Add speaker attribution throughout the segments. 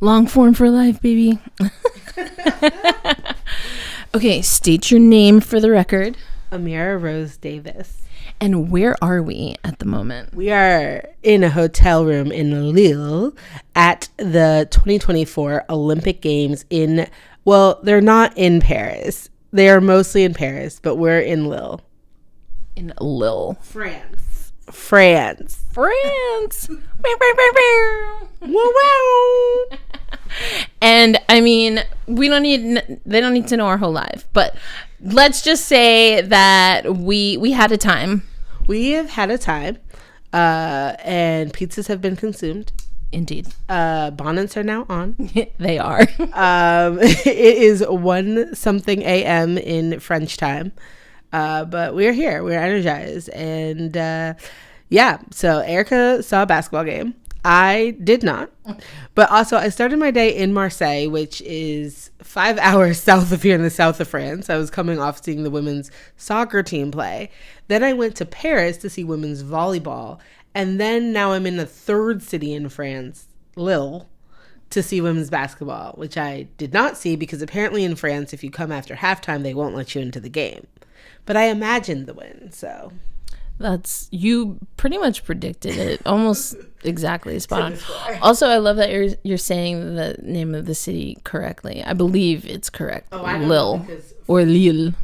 Speaker 1: Long form for life, baby. Okay, state your name for the record.
Speaker 2: Amira Rose Davis.
Speaker 1: And where are we at the moment?
Speaker 2: We are in a hotel room in Lille at the 2024 Olympic Games they're not in Paris. They are mostly in Paris, but we're in Lille.
Speaker 1: In Lille.
Speaker 2: France. Wow.
Speaker 1: And I mean, they don't need to know our whole life, but let's just say that we had a time.
Speaker 2: We have had a time, and pizzas have been consumed.
Speaker 1: Indeed.
Speaker 2: Bonnets are now on.
Speaker 1: They are.
Speaker 2: It is 1-something a.m. in French time. But we're here. We're energized. And so Erica saw a basketball game. I did not. But also, I started my day in Marseille, which is 5 hours south of here in the south of France. I was coming off seeing the women's soccer team play. Then I went to Paris to see women's volleyball. And then now I'm in a third city in France, Lille, to see women's basketball, which I did not see because apparently in France, if you come after halftime, they won't let you into the game. But I imagined the win, so...
Speaker 1: You pretty much predicted it almost exactly spot on. Also, I love that you're saying the name of the city correctly. I believe it's correct. Lille or Lille.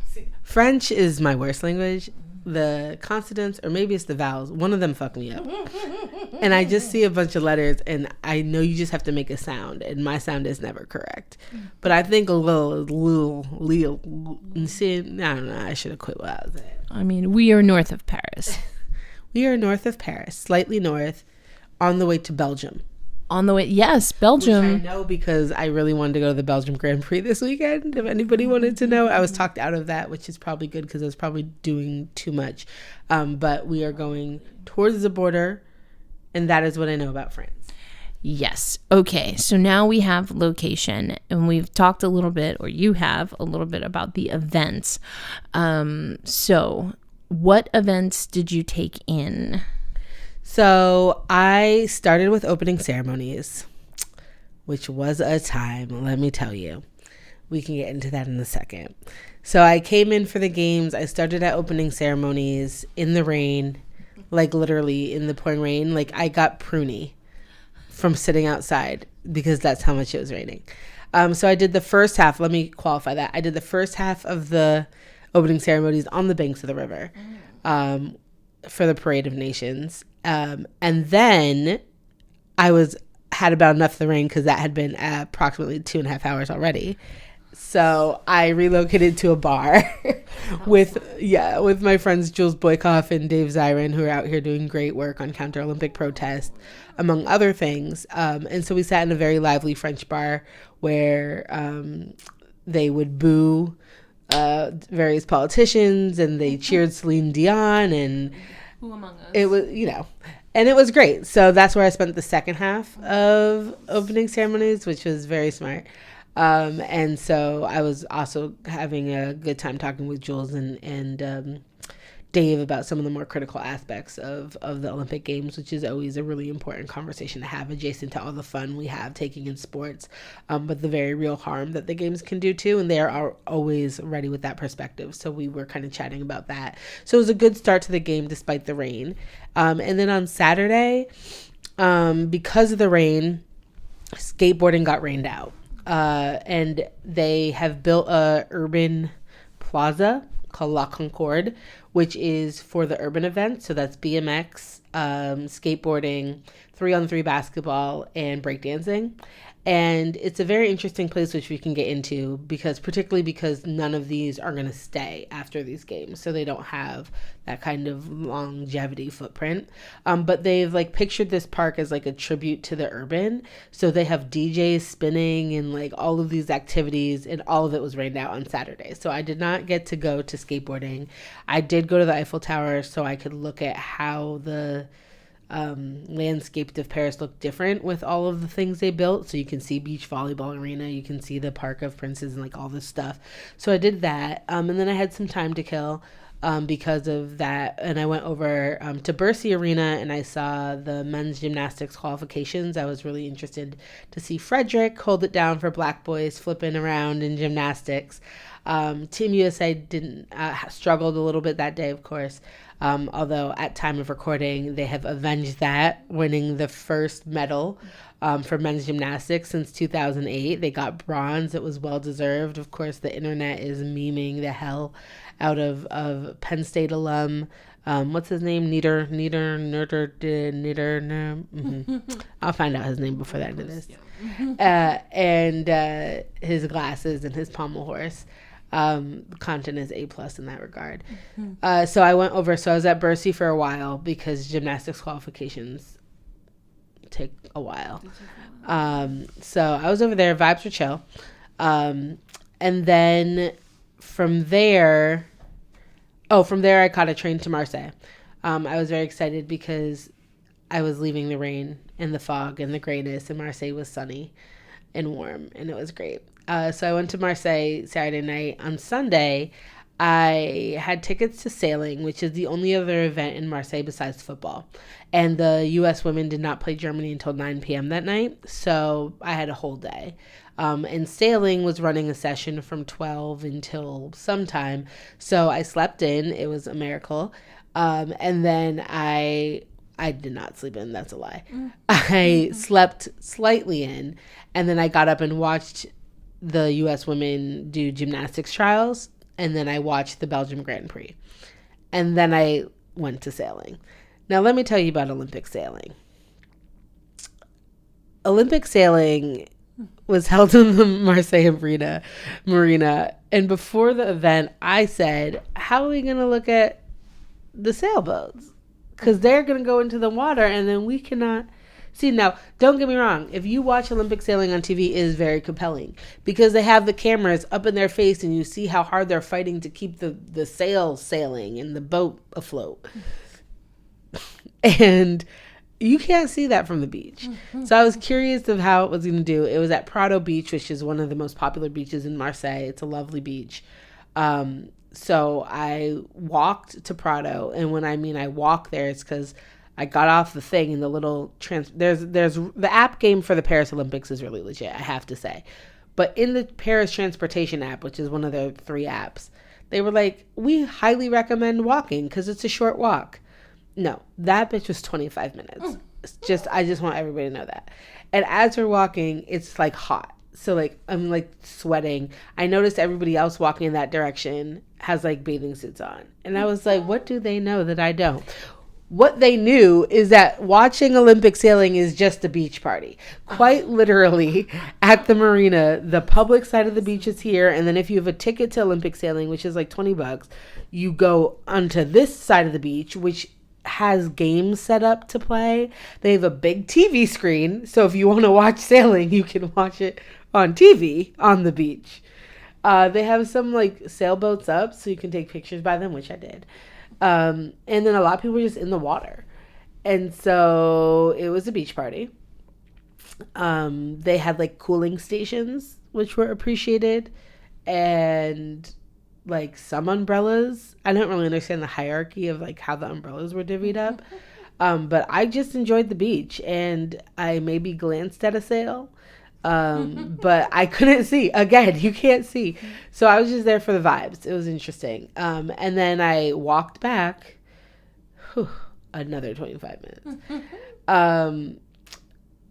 Speaker 2: French is my worst language. The consonants, or maybe it's the vowels, one of them fuck me up. And I just see a bunch of letters and I know you just have to make a sound, and my sound is never correct. But I think Lille. See, I don't know, I should have quit what I was at.
Speaker 1: I mean, we are north of Paris.
Speaker 2: We are north of Paris, slightly north, on the way to Belgium.
Speaker 1: On the way, yes, Belgium.
Speaker 2: Which I know because I really wanted to go to the Belgium Grand Prix this weekend. If anybody wanted to know, I was talked out of that, which is probably good because I was probably doing too much. But we are going towards the border, and that is what I know about France.
Speaker 1: Yes. Okay. So now we have location, and we've talked a little bit, or you have a little bit about the events. So what events did you take in?
Speaker 2: So I started with opening ceremonies, which was a time, let me tell you. We can get into that in a second. So I came in for the games. I started at opening ceremonies in the rain, like literally in the pouring rain. Like I got pruny from sitting outside because that's how much it was raining. So I did the first half. Let me qualify that. I did the first half of the opening ceremonies on the banks of the river for the Parade of Nations. And then I had about enough of the rain because that had been approximately 2.5 hours already. So I relocated to a bar with my friends Jules Boykoff and Dave Zirin, who are out here doing great work on counter Olympic protest, among other things. And so we sat in a very lively French bar where they would boo various politicians and they cheered Celine Dion, and
Speaker 1: Who among us?
Speaker 2: It was, and it was great. So that's where I spent the second half of opening ceremonies, which was very smart. And so I was also having a good time talking with Jules and Dave about some of the more critical aspects of the Olympic Games, which is always a really important conversation to have adjacent to all the fun we have taking in sports, but the very real harm that the games can do too. And they are always ready with that perspective. So we were kind of chatting about that. So it was a good start to the game despite the rain. And then on Saturday, because of the rain, skateboarding got rained out. And they have built a urban plaza called La Concorde, which is for the urban events. So that's BMX, skateboarding, 3-on-3 basketball, and breakdancing. And it's a very interesting place, which we can get into, particularly because none of these are going to stay after these games. So they don't have that kind of longevity footprint. But they've pictured this park as a tribute to the urban. So they have DJs spinning and all of these activities, and all of it was rained out on Saturday. So I did not get to go to skateboarding. I did go to the Eiffel Tower so I could look at how the landscape of Paris looked different with all of the things they built. So you can see beach volleyball arena, you can see the Park of Princes and all this stuff. So I did that. And then I had some time to kill. because of that. And I went over to Bercy Arena and I saw the men's gymnastics qualifications. I was really interested to see Frederick hold it down for black boys flipping around in gymnastics. Team USA didn't struggled a little bit that day, of course. Although at time of recording, they have avenged that, winning the first medal for men's gymnastics since 2008. They got bronze. It was well deserved. Of course, the internet is memeing the hell out of Penn State alum. What's his name? Nieder. I'll find out his name before the end of this. And his glasses and his pommel horse. Content is A+ in that regard. So I went over. So I was at Bercy for a while because gymnastics qualifications take a while. So I was over there. Vibes were chill. And then from there I caught a train to Marseille. I was very excited because I was leaving the rain and the fog and the grayness, and Marseille was sunny and warm, and it was great. So I went to Marseille Saturday night. On Sunday, I had tickets to sailing, which is the only other event in Marseille besides football. And the U.S. women did not play Germany until 9 p.m. that night, so I had a whole day. And sailing was running a session from 12 until sometime, so I slept in. It was a miracle. And then I did not sleep in. That's a lie. I slept slightly in, and then I got up and watched the U.S. women do gymnastics trials, and then I watched the Belgium Grand Prix. And then I went to sailing. Now, let me tell you about Olympic sailing. Olympic sailing was held in the Marseille Marina. And before the event, I said, how are we going to look at the sailboats? Because they're going to go into the water, and then we cannot see. Now, don't get me wrong. If you watch Olympic sailing on TV, it is very compelling because they have the cameras up in their face, and you see how hard they're fighting to keep the sails sailing and the boat afloat. And you can't see that from the beach. So I was curious of how it was going to do. It was at Prado Beach, which is one of the most popular beaches in Marseille. It's a lovely beach. So I walked to Prado, and when I mean I walked there, it's because I got off the thing and the little there's the app game for the Paris Olympics is really legit, I have to say. But in the Paris transportation app, which is one of their 3 apps, they were like, we highly recommend walking because it's a short walk. No, that bitch was 25 minutes. I just want everybody to know that. And as we're walking, it's like hot. So like I'm like sweating. I noticed everybody else walking in that direction has like bathing suits on. And I was like, what do they know that I don't? What they knew is that watching Olympic sailing is just a beach party. Quite literally, at the marina, the public side of the beach is here. And then if you have a ticket to Olympic sailing, which is like $20, you go onto this side of the beach, which has games set up to play. They have a big TV screen. So if you want to watch sailing, you can watch it on TV on the beach. They have some like sailboats up so you can take pictures by them, which I did. And then a lot of people were just in the water. And so it was a beach party. They had like cooling stations, which were appreciated, and like some umbrellas. I don't really understand the hierarchy of like how the umbrellas were divvied up. But I just enjoyed the beach, and I maybe glanced at a sail. But I couldn't see. Again, you can't see. So I was just there for the vibes. It was interesting. And then I walked back. Another 25 minutes.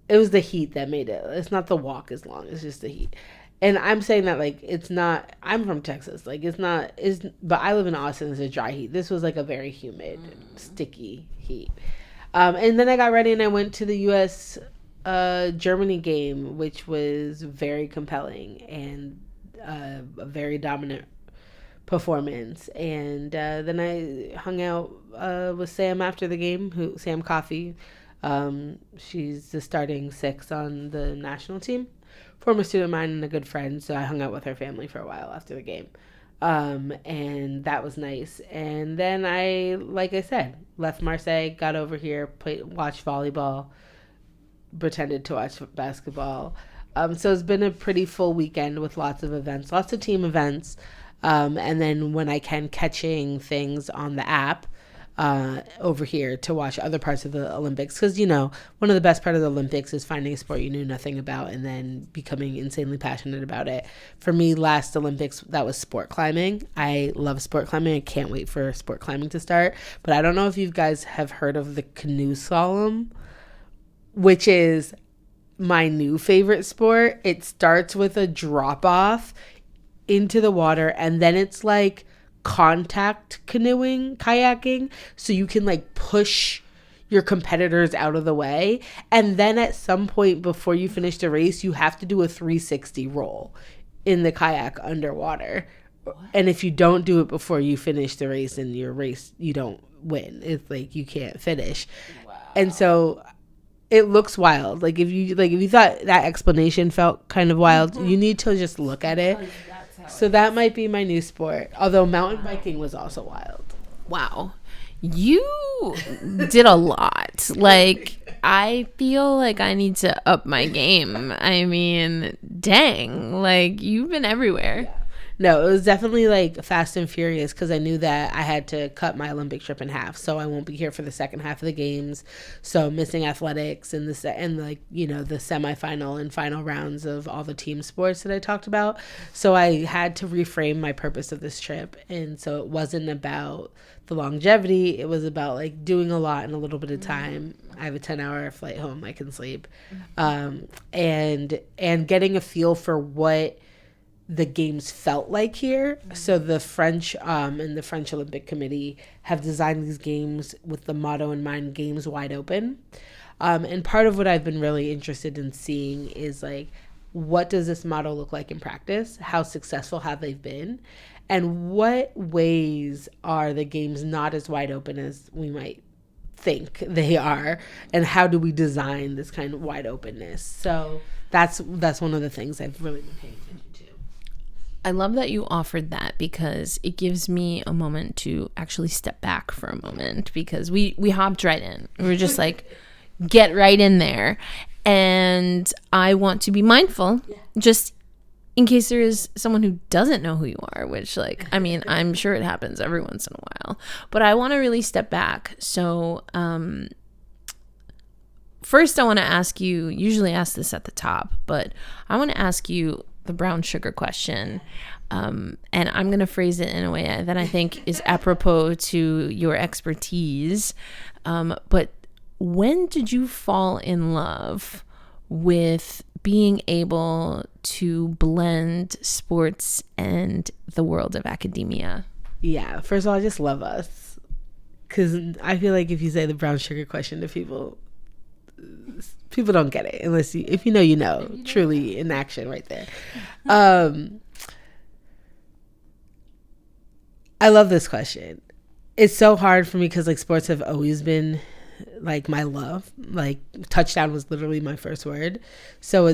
Speaker 2: It was the heat that made it. It's not the walk as long. It's just the heat. And I'm saying that like it's not. I'm from Texas. Like it's not. But I live in Austin. It's a dry heat. This was like a very humid, sticky heat. And then I got ready and I went to the U.S. Germany game, which was very compelling and a very dominant performance. And then I hung out with Sam after the game, Sam Coffey. She's the starting 6 on the national team, former student of mine and a good friend. So I hung out with her family for a while after the game. And that was nice. And then I, like I said, left Marseille, got over here, watched volleyball, pretended to watch basketball. So it's been a pretty full weekend with lots of events, lots of team events. And then when I can, catching things on the app over here to watch other parts of the Olympics. Because, you know, one of the best part of the Olympics is finding a sport you knew nothing about and then becoming insanely passionate about it. For me, last Olympics, that was sport climbing. I love sport climbing. I can't wait for sport climbing to start. But I don't know if you guys have heard of the canoe slalom, which is my new favorite sport. It starts with a drop off into the water, and then it's like contact canoeing, kayaking, so you can like push your competitors out of the way, and then at some point before you finish the race you have to do a 360 roll in the kayak underwater. What? And if you don't do it before you finish the race in your race, you don't win. It's like you can't finish. Wow. And so it looks wild. Like if you thought that explanation felt kind of wild, you need to just look at it. So that might be my new sport. Although mountain biking was also wild.
Speaker 1: Wow. You did a lot. Like, I feel like I need to up my game. I mean, dang. Like, you've been everywhere.
Speaker 2: Yeah. No, it was definitely like Fast and Furious because I knew that I had to cut my Olympic trip in half, so I won't be here for the second half of the games. So missing athletics and the semifinal and final rounds of all the team sports that I talked about. So I had to reframe my purpose of this trip, and so it wasn't about the longevity. It was about like doing a lot in a little bit of time. I have a 10-hour flight home. I can sleep, and getting a feel for what the games felt like here. So the French and the French Olympic Committee have designed these games with the motto in mind, games wide open. And part of what I've been really interested in seeing is like, what does this motto look like in practice? How successful have they been? And what ways are the games not as wide open as we might think they are? And how do we design this kind of wide openness? So that's one of the things I've really been paying attention to.
Speaker 1: I love that you offered that because it gives me a moment to actually step back for a moment, because we hopped right in. We were just like, get right in there. And I want to be mindful, just in case there is someone who doesn't know who you are, which, like, I mean, I'm sure it happens every once in a while. But I want to really step back. So first I want to ask you, usually ask this at the top, but I want to ask you the brown sugar question, and I'm going to phrase it in a way that I think is apropos to your expertise, but when did you fall in love with being able to blend sports and the world of academia?
Speaker 2: Yeah, first of all, I just love us, because I feel like if you say the brown sugar question to people don't get it unless if you know, truly in action right there. I love this question. It's so hard for me because like sports have always been like my love. Like touchdown was literally my first word. So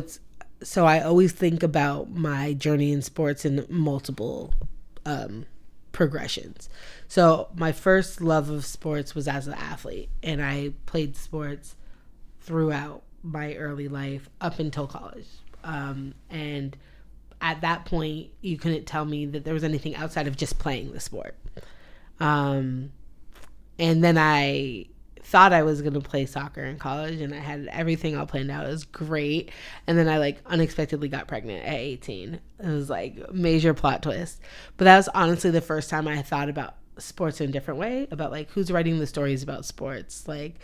Speaker 2: I always think about my journey in sports in multiple progressions. So my first love of sports was as an athlete, and I played sports throughout my early life up until college. And at that point, you couldn't tell me that there was anything outside of just playing the sport. And then I thought I was going to play soccer in college, and I had everything all planned out. It was great. And then I like unexpectedly got pregnant at 18. It was like major plot twist. But that was honestly the first time I thought about sports in a different way, about like who's writing the stories about sports, like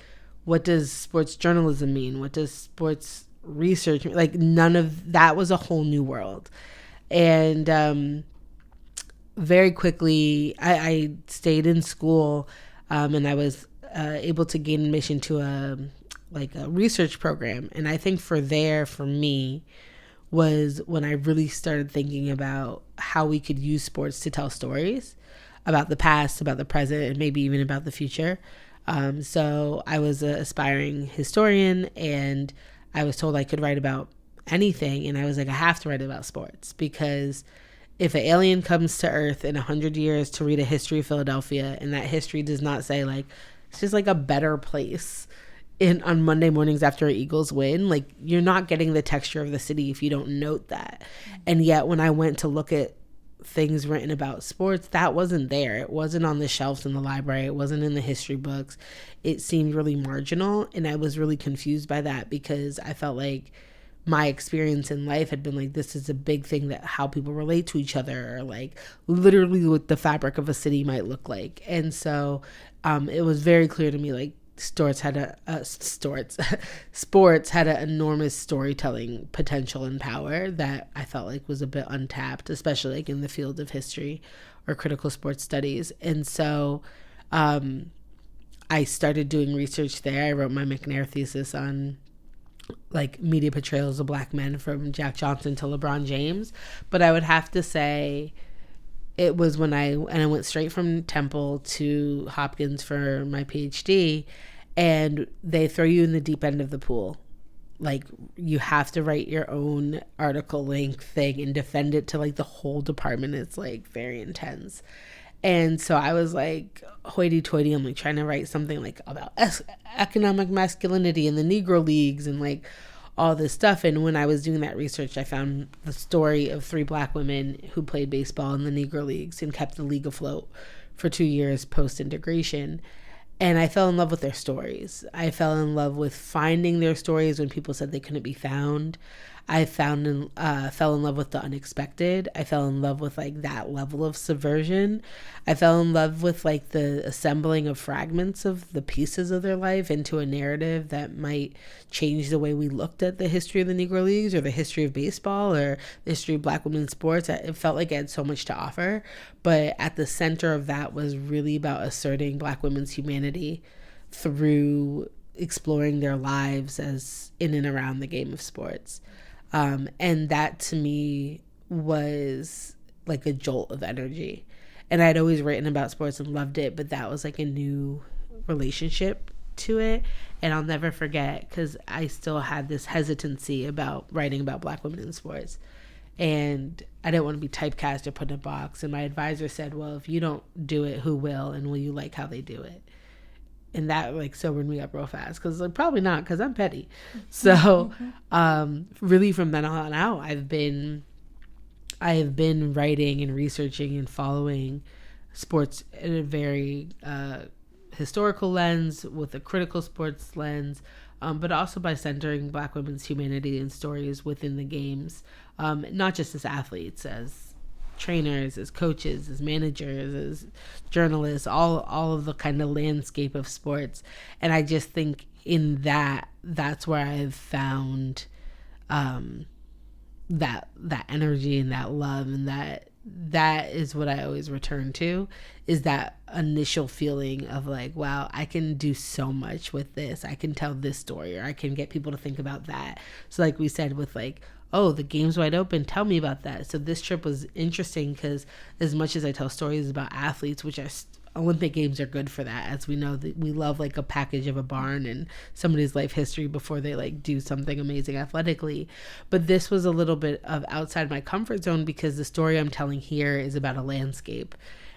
Speaker 2: what does sports journalism mean? What does sports research mean? Like none of that was a whole new world. And very quickly, I stayed in school, and I was able to gain admission to a research program. And I think for me was when I really started thinking about how we could use sports to tell stories about the past, about the present, and maybe even about the future. So I was an aspiring historian, and I was told I could write about anything. And I was like, I have to write about sports, because if an alien comes to Earth in 100 years to read a history of Philadelphia, and that history does not say like, it's just like a better place on Monday mornings after an Eagles win, like you're not getting the texture of the city if you don't note that. And yet when I went to look at things written about sports, that wasn't there. It wasn't on the shelves in the library. It wasn't in the history books. It seemed really marginal, and I was really confused by that because I felt like my experience in life had been like, this is a big thing, that how people relate to each other, or like literally what the fabric of a city might look like. And so it was very clear to me, like, sports had an enormous storytelling potential and power that I felt like was a bit untapped, especially like in the field of history or critical sports studies. And so I started doing research there. I wrote my McNair thesis on like media portrayals of black men from Jack Johnson to LeBron James. But I would have to say it was when I went straight from Temple to Hopkins for my PhD, and they throw you in the deep end of the pool. Like, you have to write your own article length thing and defend it to like the whole department. It's like very intense. And so I was like hoity-toity. I'm like trying to write something like about economic masculinity in the Negro Leagues and like all this stuff. And when I was doing that research, I found the story of 3 black women who played baseball in the Negro Leagues and kept the league afloat for 2 years post-integration. And I fell in love with their stories. I fell in love with finding their stories when people said they couldn't be found. I fell in love with the unexpected. I fell in love with like that level of subversion. I fell in love with like the assembling of fragments of the pieces of their life into a narrative that might change the way we looked at the history of the Negro Leagues or the history of baseball or the history of black women's sports. It felt like it had so much to offer, but at the center of that was really about asserting black women's humanity through exploring their lives as in and around the game of sports. And that to me was like a jolt of energy. And I'd always written about sports and loved it, but that was like a new relationship to it. And I'll never forget, because I still had this hesitancy about writing about black women in sports. And I didn't want to be typecast or put in a box. And my advisor said, well, if you don't do it, who will? And will you like how they do it? And that like sobered me up real fast, because like probably not, because I'm petty. So really from then on out, I have been writing and researching and following sports in a very historical lens, with a critical sports lens, but also by centering black women's humanity and stories within the games, not just as athletes, as trainers, as coaches, as managers, as journalists, all of the kind of landscape of sports. And I just think in that's where I've found that energy and that love, and that is what I always return to, is that initial feeling of like, wow, I can do so much with this. I can tell this story, or I can get people to think about that. So like we said with like, oh, the game's wide open, tell me about that. So this trip was interesting because as much as I tell stories about athletes, which are Olympic Games are good for that, as we know that we love like a package of a barn and somebody's life history before they like do something amazing athletically. But this was a little bit of outside my comfort zone, because the story I'm telling here is about a landscape.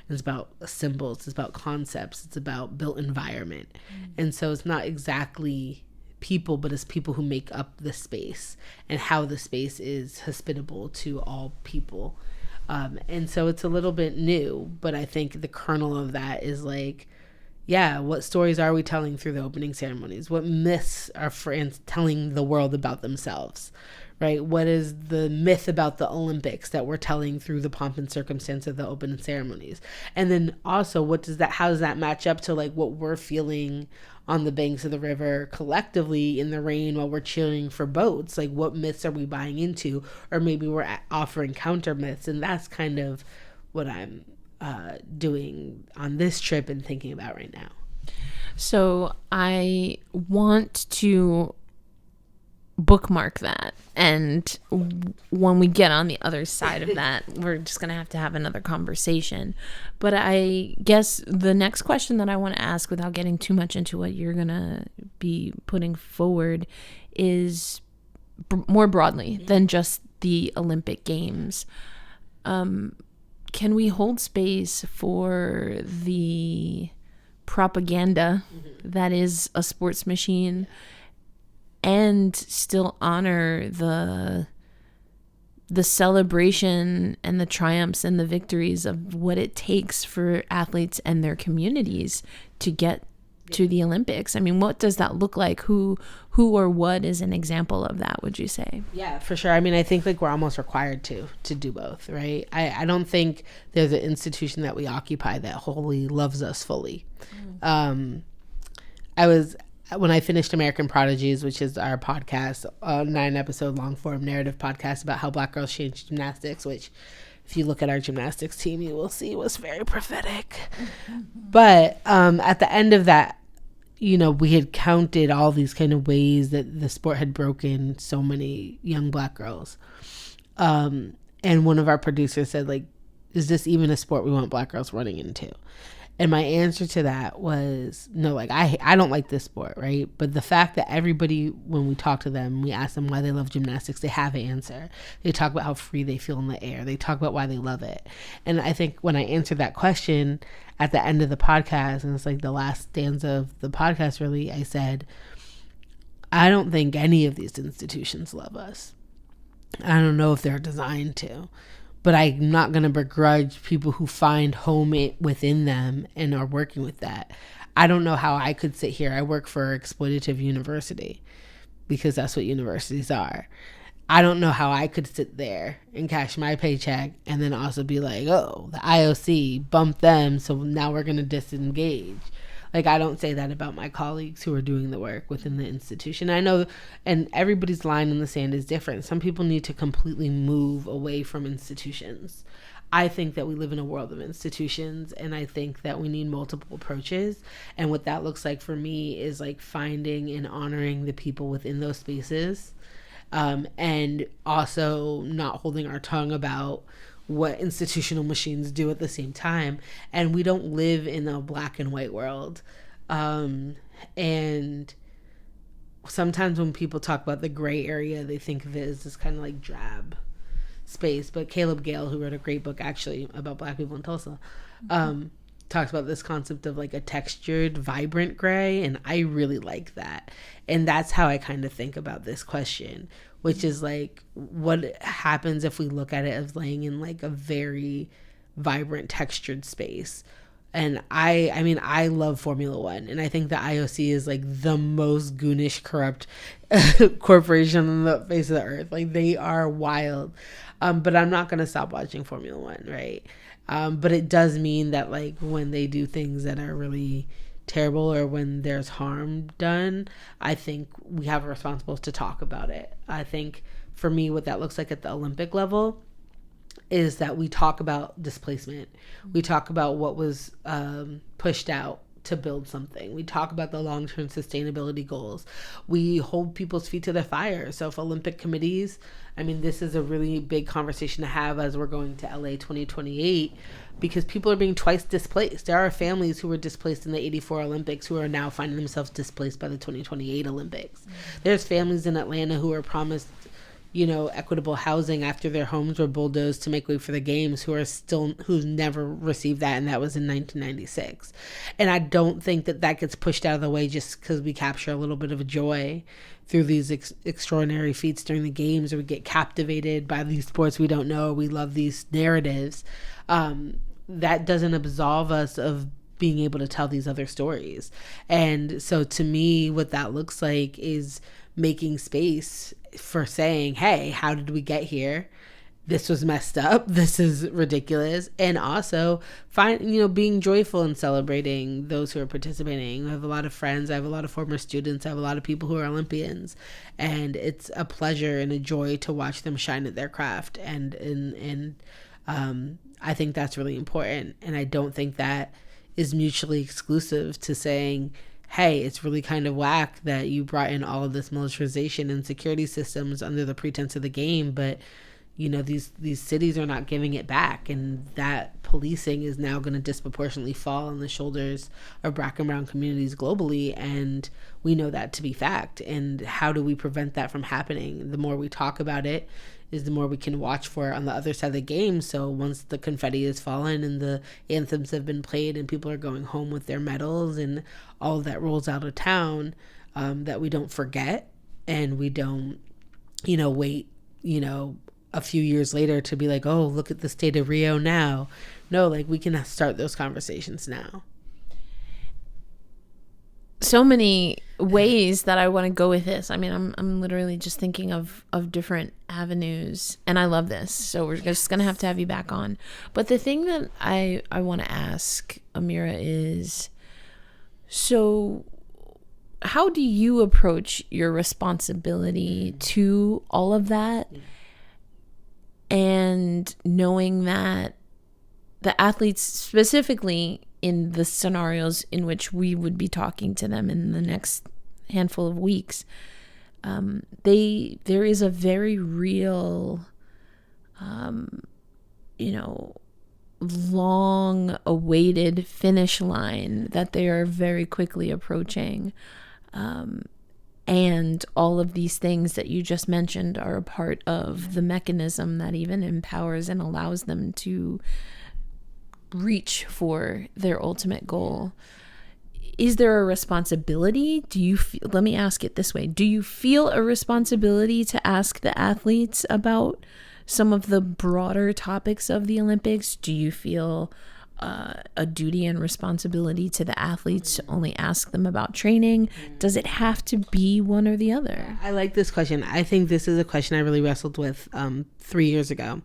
Speaker 2: It's about symbols, it's about concepts, it's about built environment. And so it's not exactly people, but it's people who make up the space and how the space is hospitable to all people. And so it's a little bit new, but I think the kernel of that is like, yeah, what stories are we telling through the opening ceremonies? What myths are fans telling the world about themselves, right? What is the myth about the Olympics that we're telling through the pomp and circumstance of the opening ceremonies? And then also, how does that match up to like what we're feeling on the banks of the river collectively in the rain while we're cheering for boats? Like, what myths are we buying into? Or maybe we're offering counter myths. And that's kind of what I'm doing on this trip and thinking about right now.
Speaker 1: So I want to bookmark that, and when we get on the other side of that, we're just gonna have to have another conversation. But I guess the next question that I want to ask, without getting too much into what you're gonna be putting forward, is more broadly than just the Olympic Games. Can we hold space for the propaganda that is a sports machine, and still honor the the celebration and the triumphs and the victories of what it takes for athletes and their communities to get to the Olympics. I mean, what does that look like? Who or what is an example of that, would you say?
Speaker 2: Yeah, for sure. I mean, I think like we're almost required to do both, right? I don't think there's an institution that we occupy that wholly loves us fully. When I finished American Prodigies, which is our podcast, a 9-episode long form narrative podcast about how Black girls changed gymnastics, which if you look at our gymnastics team, you will see was very prophetic. But at the end of that, we had counted all these kind of ways that the sport had broken so many young Black girls. And one of our producers said, like, is this even a sport we want Black girls running into? And my answer to that was no, like, I don't like this sport, right? But the fact that everybody, when we talk to them, we ask them why they love gymnastics, they have an answer. They talk about how free they feel in the air. They talk about why they love it. And I think when I answered that question at the end of the podcast, and it's like the last stanza of the podcast, really, I said, I don't think any of these institutions love us. I don't know if they're designed to. But I'm not going to begrudge people who find home within them and are working with that. I don't know how I could sit here. I work for an exploitative university because that's what universities are. I don't know how I could sit there and cash my paycheck and then also be like, oh, the IOC bumped them, so now we're going to disengage. Like, I don't say that about my colleagues who are doing the work within the institution. I know, and everybody's line in the sand is different. Some people need to completely move away from institutions. I think that we live in a world of institutions, and I think that we need multiple approaches. And what that looks like for me is like finding and honoring the people within those spaces, and also not holding our tongue about what institutional machines do at the same time. And we don't live in a black and white world. And sometimes when people talk about the gray area, they think of it as this kind of like drab space. But Caleb Gale, who wrote a great book actually about Black people in Tulsa, talks about this concept of like a textured, vibrant gray. And I really like that. And that's how I kind of think about this question, which is like, what happens if we look at it as laying in like a very vibrant, textured space? And I mean, I love Formula One, and I think the IOC is like the most goonish, corrupt corporation on the face of the earth. Like, they are wild. But I'm not going to stop watching Formula One, right? But it does mean that like when they do things that are really terrible or when there's harm done, I think we have a responsibility to talk about it. I think for me, what that looks like at the Olympic level is that we talk about displacement. We talk about what was pushed out to build something. We talk about the long-term sustainability goals. We hold people's feet to the fire. So if Olympic committees, I mean, this is a really big conversation to have as we're going to LA 2028, because people are being twice displaced. There are families who were displaced in the 84 Olympics who are now finding themselves displaced by the 2028 Olympics. There's families in Atlanta who are promised, equitable housing after their homes were bulldozed to make way for the games, who's never received that, and that was in 1996. And I don't think that gets pushed out of the way just because we capture a little bit of a joy through these extraordinary feats during the games, or we get captivated by these sports we don't know, or we love these narratives. That doesn't absolve us of being able to tell these other stories. And so to me, what that looks like is making space for saying, hey, how did we get here? This was messed up. This is ridiculous. And also being joyful and celebrating those who are participating. I have a lot of friends. I have a lot of former students. I have a lot of people who are Olympians, and it's a pleasure and a joy to watch them shine at their craft. And I think that's really important. And I don't think that is mutually exclusive to saying, hey, it's really kind of whack that you brought in all of this militarization and security systems under the pretense of the game, but these cities are not giving it back, and that policing is now going to disproportionately fall on the shoulders of Black and brown communities globally, and we know that to be fact. And how do we prevent that from happening? The more we talk about it is the more we can watch for it on the other side of the game. So once the confetti has fallen and the anthems have been played and people are going home with their medals and all of that rolls out of town, that we don't forget, and we don't, wait, a few years later to be like, oh, look at the state of Rio now. No, like we can start those conversations now.
Speaker 1: So many ways that I want to go with this. I mean, I'm literally just thinking of different avenues, and I love this. So we're just gonna have to have you back on. But the thing that I want to ask Amira is, so how do you approach your responsibility to all of that, and knowing that the athletes specifically in the scenarios in which we would be talking to them in the next handful of weeks, there is a very real, long awaited finish line that they are very quickly approaching. And all of these things that you just mentioned are a part of the mechanism that even empowers and allows them to reach for their ultimate goal. Is there a responsibility? Let me ask it this way. Do you feel a responsibility to ask the athletes about some of the broader topics of the Olympics? Do you feel a duty and responsibility to the athletes to only ask them about training? Does it have to be one or the other?
Speaker 2: I like this question. I think this is a question I really wrestled with 3 years ago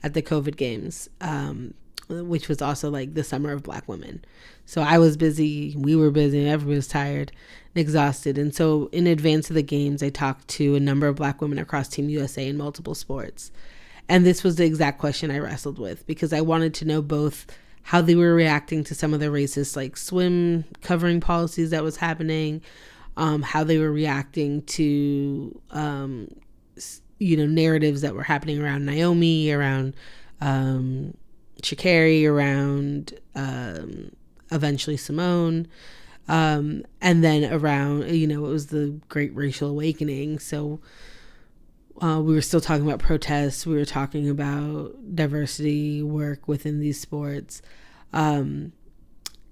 Speaker 2: at the COVID Games, which was also like the summer of Black women. So I was busy, we were busy, everybody was tired and exhausted. And so in advance of the games, I talked to a number of Black women across Team USA in multiple sports. And this was the exact question I wrestled with, because I wanted to know both how they were reacting to some of the racist like swim covering policies that was happening, how they were reacting to, narratives that were happening around Naomi, around Sha'Carri, around eventually Simone, and then around, it was the Great Racial Awakening. So we were still talking about protests. We were talking about diversity work within these sports. And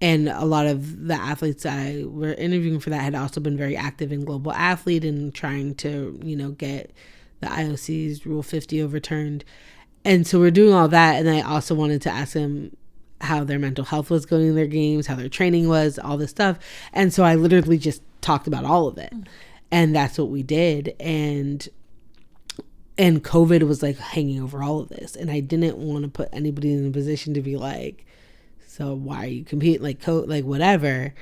Speaker 2: a lot of the athletes I were interviewing for that had also been very active in Global Athlete and trying to, get the IOC's Rule 50 overturned. And so we're doing all that. And I also wanted to ask them how their mental health was going in their games, how their training was, all this stuff. And so I literally just talked about all of it. And that's what we did. And COVID was like hanging over all of this. And I didn't want to put anybody in a position to be like, so why are you competing? Like whatever.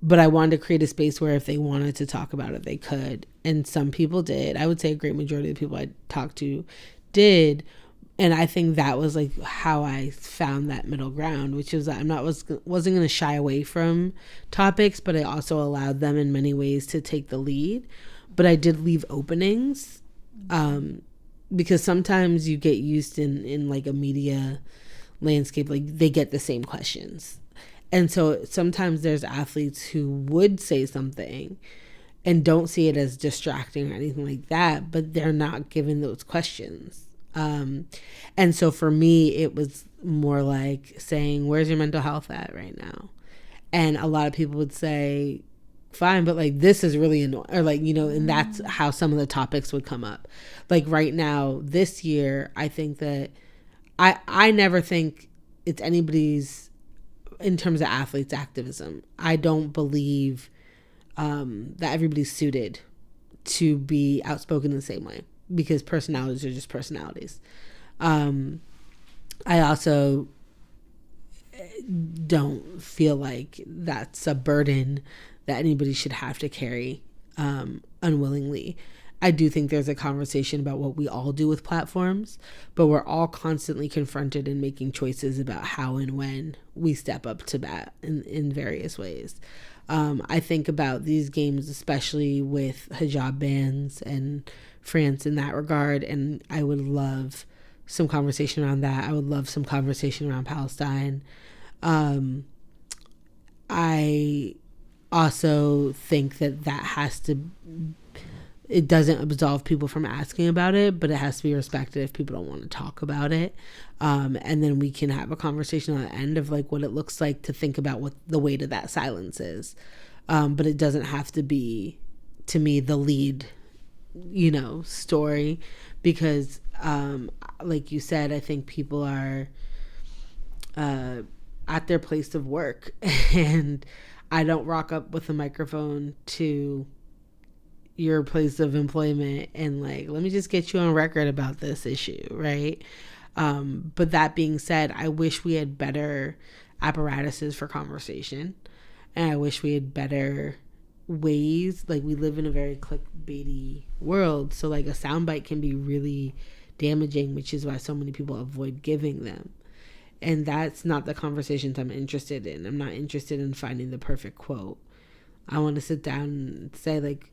Speaker 2: But I wanted to create a space where if they wanted to talk about it, they could. And some people did. I would say a great majority of the people I talked to did. And I think that was like how I found that middle ground, which is that wasn't going to shy away from topics, but I also allowed them in many ways to take the lead. But I did leave openings, because sometimes you get used in like a media landscape, like they get the same questions. And so sometimes there's athletes who would say something and don't see it as distracting or anything like that, but they're not given those questions. And so for me, it was more like saying, where's your mental health at right now? And a lot of people would say, fine, but like, this is really annoying, or like, and that's how some of the topics would come up. Like right now, this year, I think that I never think it's anybody's, in terms of athletes activism, I don't believe, that everybody's suited to be outspoken in the same way, because personalities are just personalities. I also don't feel like that's a burden that anybody should have to carry unwillingly. I do think there's a conversation about what we all do with platforms, but we're all constantly confronted in making choices about how and when we step up to bat in various ways. I think about these games, especially with hijab bans and France in that regard, and I would love some conversation around that. I would love some conversation around Palestine. I also think that has to, it doesn't absolve people from asking about it, but it has to be respected if people don't want to talk about it. And then we can have a conversation on the end of like what it looks like to think about what the weight of that silence is. But it doesn't have to be, to me, the lead, story, because like you said, I think people are at their place of work, and I don't rock up with a microphone to your place of employment and like, let me just get you on record about this issue, right? But that being said, I wish we had better apparatuses for conversation, and I wish we had better ways. Like, we live in a very clickbaity world, so like a soundbite can be really damaging, which is why so many people avoid giving them. And that's not the conversations I'm interested in. I'm not interested in finding the perfect quote. I want to sit down and say, like,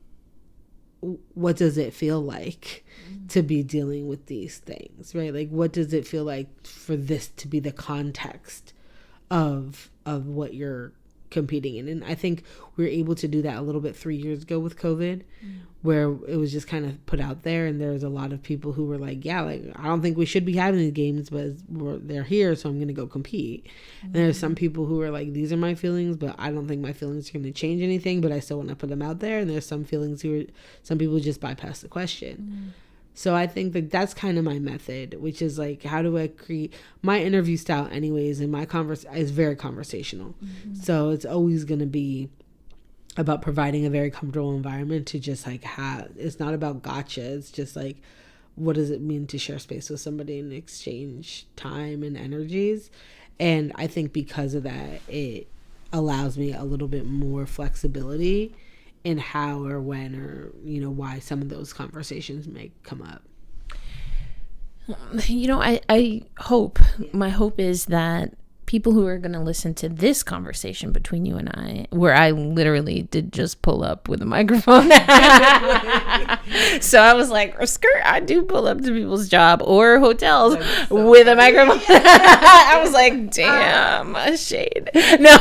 Speaker 2: what does it feel like to be dealing with these things, right? Like, what does it feel like for this to be the context of what you're competing in? And I think we were able to do that a little bit 3 years ago with COVID, where it was just kind of put out there, and there's a lot of people who were like, yeah, like, I don't think we should be having these games, but they're here, so I'm gonna go compete. And there's some people who are like, these are my feelings, but I don't think my feelings are gonna change anything, but I still want to put them out there. And there's some people just bypass the question. So I think that that's kind of my method, which is like, how do I create my interview style anyways, and my is very conversational. So it's always going to be about providing a very comfortable environment to just like it's not about gotcha. It's just like, what does it mean to share space with somebody and exchange time and energies? And I think because of that, it allows me a little bit more flexibility in how or when or, you know, why some of those conversations may come up.
Speaker 1: You know, I hope, my hope is that people who are going to listen to this conversation between you and I, where I literally did just pull up with a microphone. So I was like, skirt, I do pull up to people's job or hotels with a microphone. I was like, damn, a shade. No.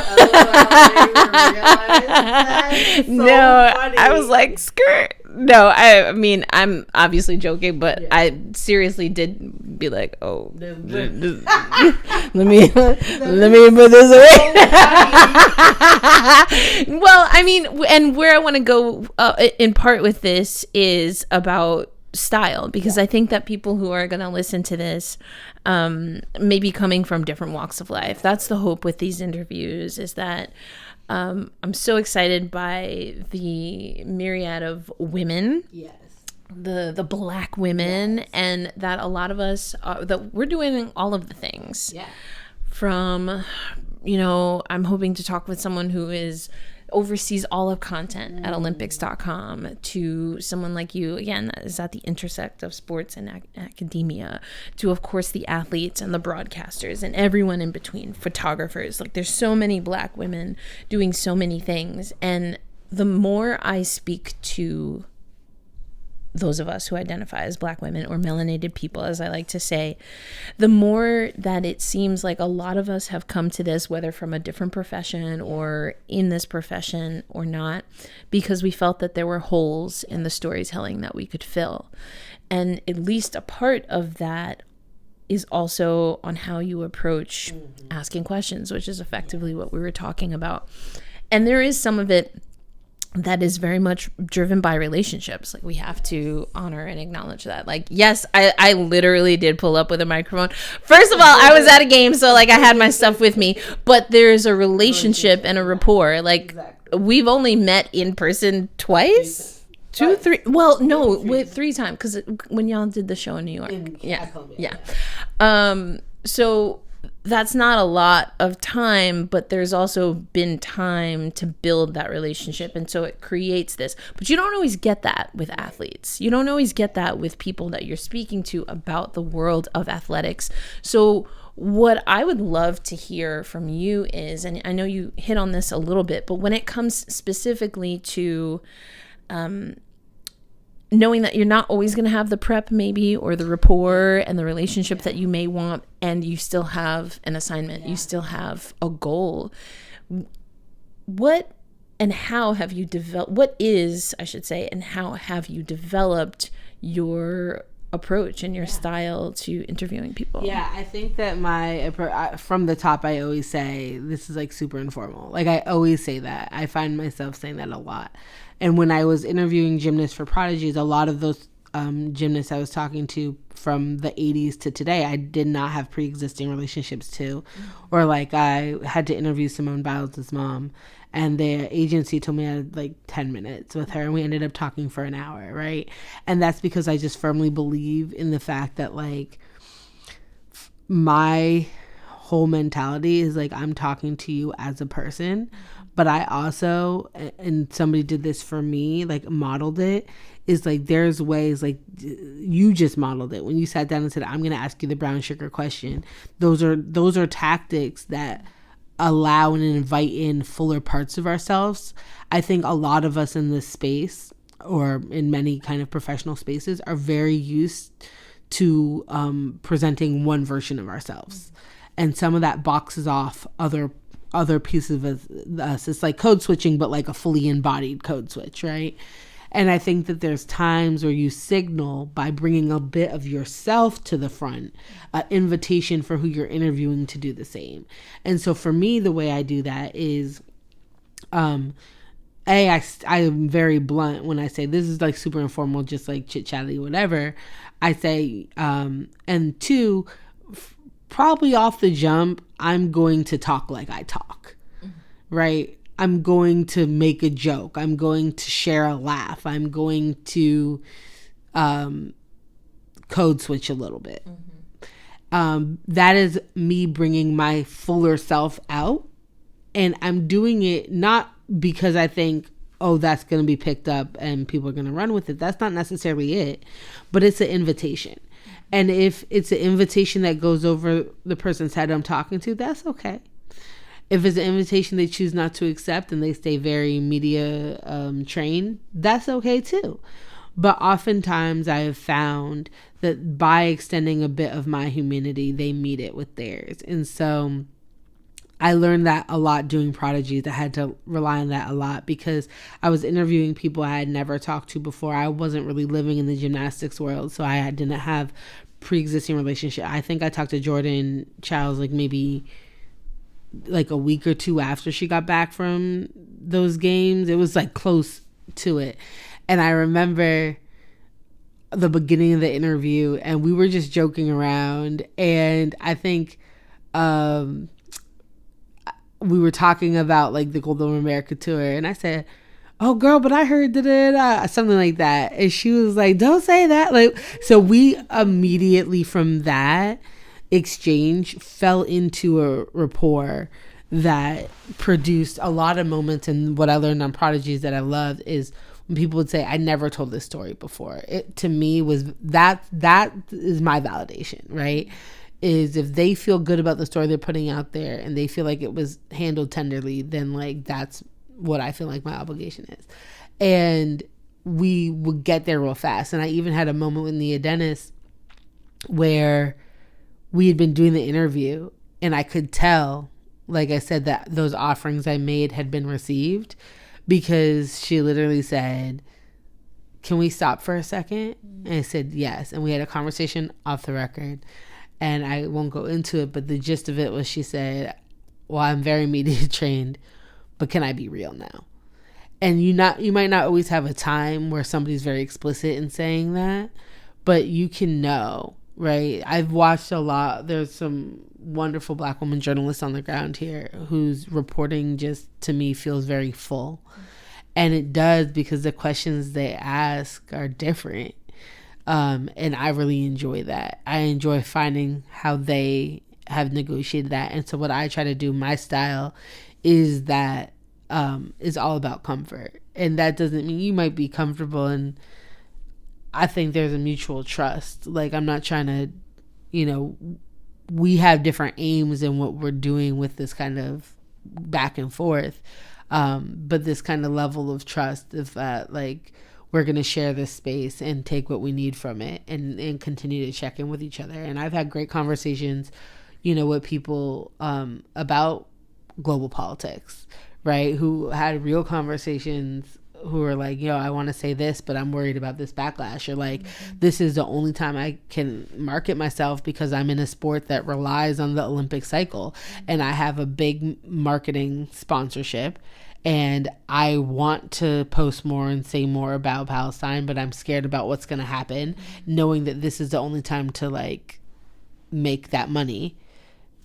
Speaker 1: No, I was like, skirt. No, I mean, I'm obviously joking, but I seriously did be like, oh, let me put this away. Well, I mean, and where I want to go in part with this is about style, because I think that people who are going to listen to this may be coming from different walks of life. That's the hope with these interviews, is that I'm so excited by the myriad of women, the Black women, and that a lot of us that we're doing all of the things. From, you know, I'm hoping to talk with someone who oversees all of content at Olympics.com, to someone like you, again, that is at the intersect of sports and academia, to, of course, the athletes and the broadcasters and everyone in between, photographers. Like, there's so many Black women doing so many things. And the more I speak to those of us who identify as Black women, or melanated people, as I like to say, the more that it seems like a lot of us have come to this, whether from a different profession or in this profession or not, because we felt that there were holes in the storytelling that we could fill. And at least a part of that is also on how you approach asking questions, which is effectively what we were talking about. And there is some of it that is very much driven by relationships. Like, we have to honor and acknowledge that. Like, yes, I literally did pull up with a microphone. First of all, I was at a game, so like I had my stuff with me, but there's a relationship and a rapport. Like, we've only met in person twice. 2, 3. Well, no, with 3 times, because when y'all did the show in New York. So that's not a lot of time, but there's also been time to build that relationship. And so it creates this. But you don't always get that with athletes. You don't always get that with people that you're speaking to about the world of athletics. So what I would love to hear from you is, and I know you hit on this a little bit, but when it comes specifically to knowing that you're not always going to have the prep maybe, or the rapport and the relationship that you may want, and you still have an assignment, you still have a goal. What and how have you developed, and how have you developed your approach and your style to interviewing people?
Speaker 2: Yeah, I think that my from the top, I always say this is like super informal. Like, I always say that. I find myself saying that a lot. And when I was interviewing gymnasts for Prodigies, a lot of those gymnasts I was talking to from the 80s to today, I did not have pre-existing relationships to. Or like I had to interview Simone Biles' mom, and the agency told me I had like 10 minutes with her, and we ended up talking for an hour, right? And that's because I just firmly believe in the fact that like my whole mentality is like, I'm talking to you as a person, but I also, and somebody did this for me, like modeled it, is like there's ways, like you just modeled it when you sat down and said, I'm going to ask you the brown sugar question. Those are tactics that allow and invite in fuller parts of ourselves. I think a lot of us in this space, or in many kind of professional spaces, are very used to presenting one version of ourselves, and some of that boxes off other pieces of us. It's like code switching, but like a fully embodied code switch, right? And I think that there's times where you signal by bringing a bit of yourself to the front, an invitation for who you're interviewing to do the same. And so for me, the way I do that is, I am very blunt when I say this is like super informal, just like chit chatty, whatever. I say, and two, probably off the jump, I'm going to talk like I talk, right? I'm going to make a joke. I'm going to share a laugh. I'm going to code switch a little bit. That is me bringing my fuller self out. And I'm doing it not because I think, oh, that's going to be picked up and people are going to run with it. That's not necessarily it. But it's an invitation. And if it's an invitation that goes over the person's head I'm talking to, that's okay. If it's an invitation they choose not to accept and they stay very media trained, that's okay too. But oftentimes I have found that by extending a bit of my humanity, they meet it with theirs. And so I learned that a lot doing Prodigies. I had to rely on that a lot because I was interviewing people I had never talked to before. I wasn't really living in the gymnastics world, so I didn't have pre-existing relationship. I think I talked to Jordan Childs like maybe like a week or two after she got back from those games. It was like close to it. And I remember the beginning of the interview and we were just joking around. And I think we were talking about like the Golden America tour. And I said, oh girl, but I heard something like that. And she was like, don't say that. Like, so we immediately from that exchange fell into a rapport that produced a lot of moments. And what I learned on Prodigies that I loved is when people would say, I never told this story before. It to me was that is my validation, right? Is if they feel good about the story they're putting out there and they feel like it was handled tenderly, then like that's what I feel like my obligation is. And we would get there real fast. And I even had a moment with Nia Dennis where we had been doing the interview and I could tell, like I said, that those offerings I made had been received, because she literally said, can we stop for a second? And I said, yes. And we had a conversation off the record, and I won't go into it, but the gist of it was she said, well, I'm very media trained, but can I be real now? And you might not always have a time where somebody's very explicit in saying that, but you can know, right? I've watched a lot. There's some wonderful Black women journalists on the ground here whose reporting just to me feels very full. And it does, because the questions they ask are different. And I really enjoy that. I enjoy finding how they have negotiated that. And so what I try to do, my style, is that is all about comfort. And that doesn't mean you might be comfortable, and I think there's a mutual trust. Like, I'm not trying to, we have different aims in what we're doing with this kind of back and forth. But this kind of level of trust of that, like, we're going to share this space and take what we need from it and continue to check in with each other. And I've had great conversations, with people about global politics, right? Who had real conversations, who are like, I want to say this, but I'm worried about this backlash. Or like, this is the only time I can market myself because I'm in a sport that relies on the Olympic cycle and I have a big marketing sponsorship. And I want to post more and say more about Palestine, but I'm scared about what's going to happen, knowing that this is the only time to like make that money,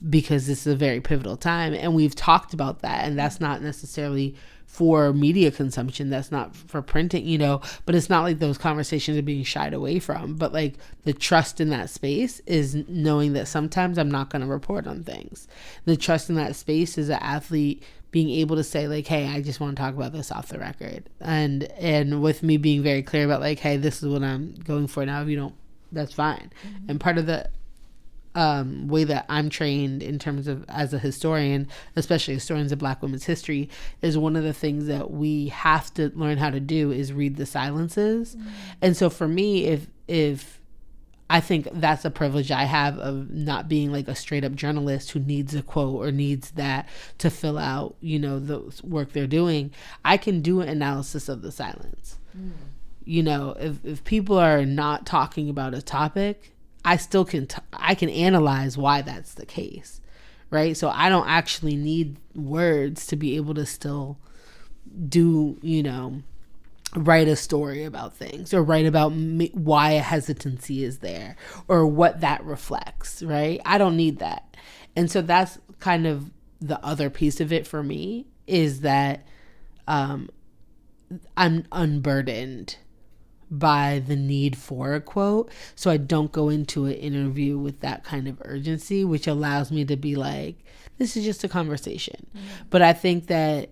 Speaker 2: because this is a very pivotal time. And we've talked about that, and that's not necessarily for media consumption, that's not for printing, you know, but it's not like those conversations are being shied away from. But like the trust in that space is knowing that sometimes I'm not going to report on things. The trust in that space is an athlete being able to say like, hey, I just want to talk about this off the record, and with me being very clear about like, hey, this is what I'm going for now. If you don't, that's fine. And part of the way that I'm trained in terms of as a historian, especially historians of Black women's history, is one of the things that we have to learn how to do is read the silences. And so for me, if I think that's a privilege I have of not being like a straight up journalist who needs a quote or needs that to fill out, you know, the work they're doing, I can do an analysis of the silence. You know, if people are not talking about a topic, I still can I can analyze why that's the case, right? So I don't actually need words to be able to still do, you know, write a story about things or write about why a hesitancy is there or what that reflects, right? I don't need that. And so that's kind of the other piece of it for me, is that I'm unburdened by the need for a quote. So I don't go into an interview with that kind of urgency, which allows me to be like, this is just a conversation. But I think that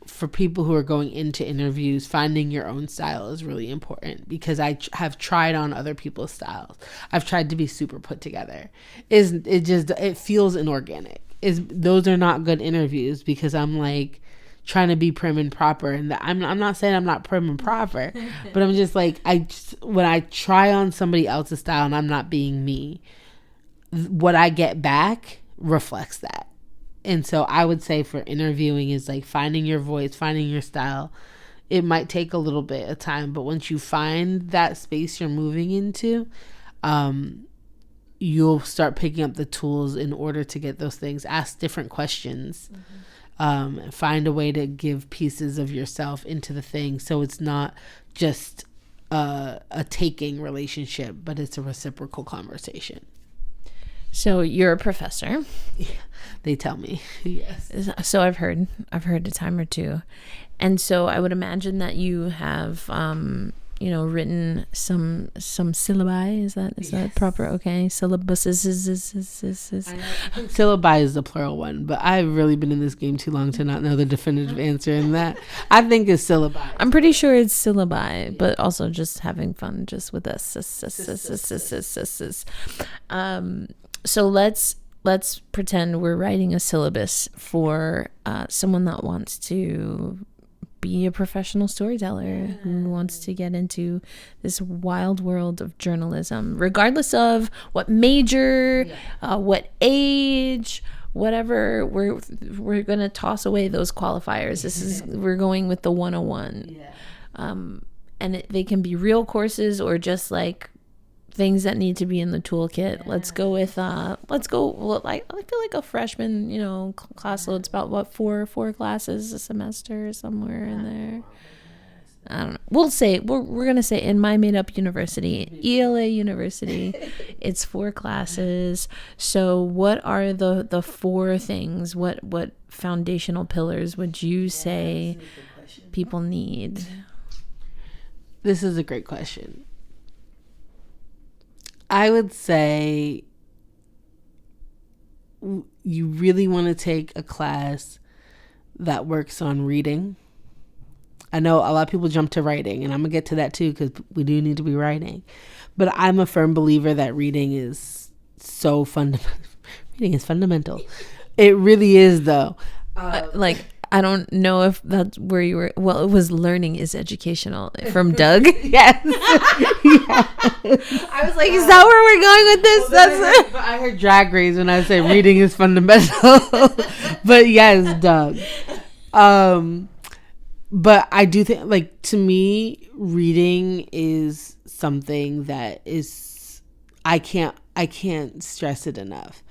Speaker 2: for people who are going into interviews, finding your own style is really important, because I have tried on other people's styles. I've tried to be super put together. It feels inorganic. Those are not good interviews, because I'm like trying to be prim and proper, and I'm not saying I'm not prim and proper, but I'm just like, when I try on somebody else's style and I'm not being me, what I get back reflects that. And so I would say for interviewing is like finding your voice, finding your style. It might take a little bit of time, but once you find that space you're moving into, you'll start picking up the tools in order to get those things. Ask different questions. Find a way to give pieces of yourself into the thing, so it's not just a taking relationship, but it's a reciprocal conversation.
Speaker 1: So you're a professor.
Speaker 2: Yeah, they tell me. Yes.
Speaker 1: So I've heard a time or two, and so I would imagine that you have written some syllabi. Is that proper? Okay, syllabuses.
Speaker 2: Syllabi is the plural one, but I've really been in this game too long to not know the definitive answer in that. I think it's syllabi.
Speaker 1: I'm pretty sure it's syllabi, but also just having fun just with this. So let's pretend we're writing a syllabus for someone that wants to be a professional storyteller, who wants to get into this wild world of journalism, regardless of what major, what age, whatever. We're gonna toss away those qualifiers. We're going with the 101. And they can be real courses or just like things that need to be in the toolkit. Let's go with I feel like a freshman, class load's about what, four classes a semester, somewhere in there. I don't know. We'll say we're gonna say in my made up university, ELA University, it's 4 classes. So what are the 4 things? What foundational pillars would you say people need?
Speaker 2: This is a great question. I would say you really want to take a class that works on reading. I know a lot of people jump to writing, and I'm going to get to that too, because we do need to be writing. But I'm a firm believer that reading is so fundamental. Reading is fundamental. It really is, though.
Speaker 1: I don't know if that's where you were. Well, it was learning is educational from Doug.
Speaker 2: Yes.
Speaker 1: I was like, is that where we're going with this?
Speaker 2: Well, I heard Drag Race when I say reading is fundamental. But yes, Doug. But I do think, like, to me, reading is something that is, I can't stress it enough.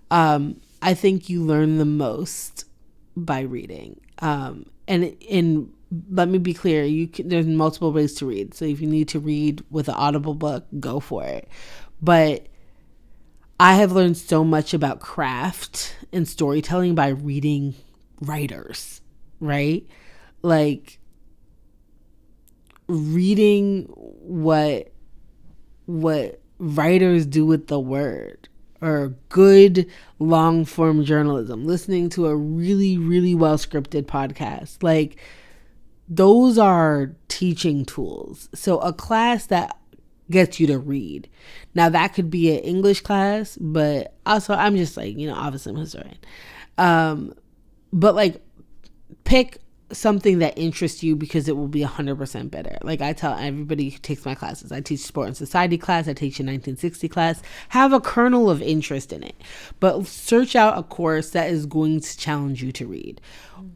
Speaker 2: I think you learn the most by reading. And and let me be clear, there's multiple ways to read. So if you need to read with an audible book, go for it. But I have learned so much about craft and storytelling by reading writers, right? Like reading what writers do with the word, or good long form journalism, listening to a really, really well scripted podcast. Like those are teaching tools. So a class that gets you to read. Now that could be an English class, but also I'm just like, obviously I'm a historian. But like pick something that interests you because it will be 100% better. Like I tell everybody who takes my classes, I teach sport and society class, I teach a 1960 class, have a kernel of interest in it, but search out a course that is going to challenge you to read.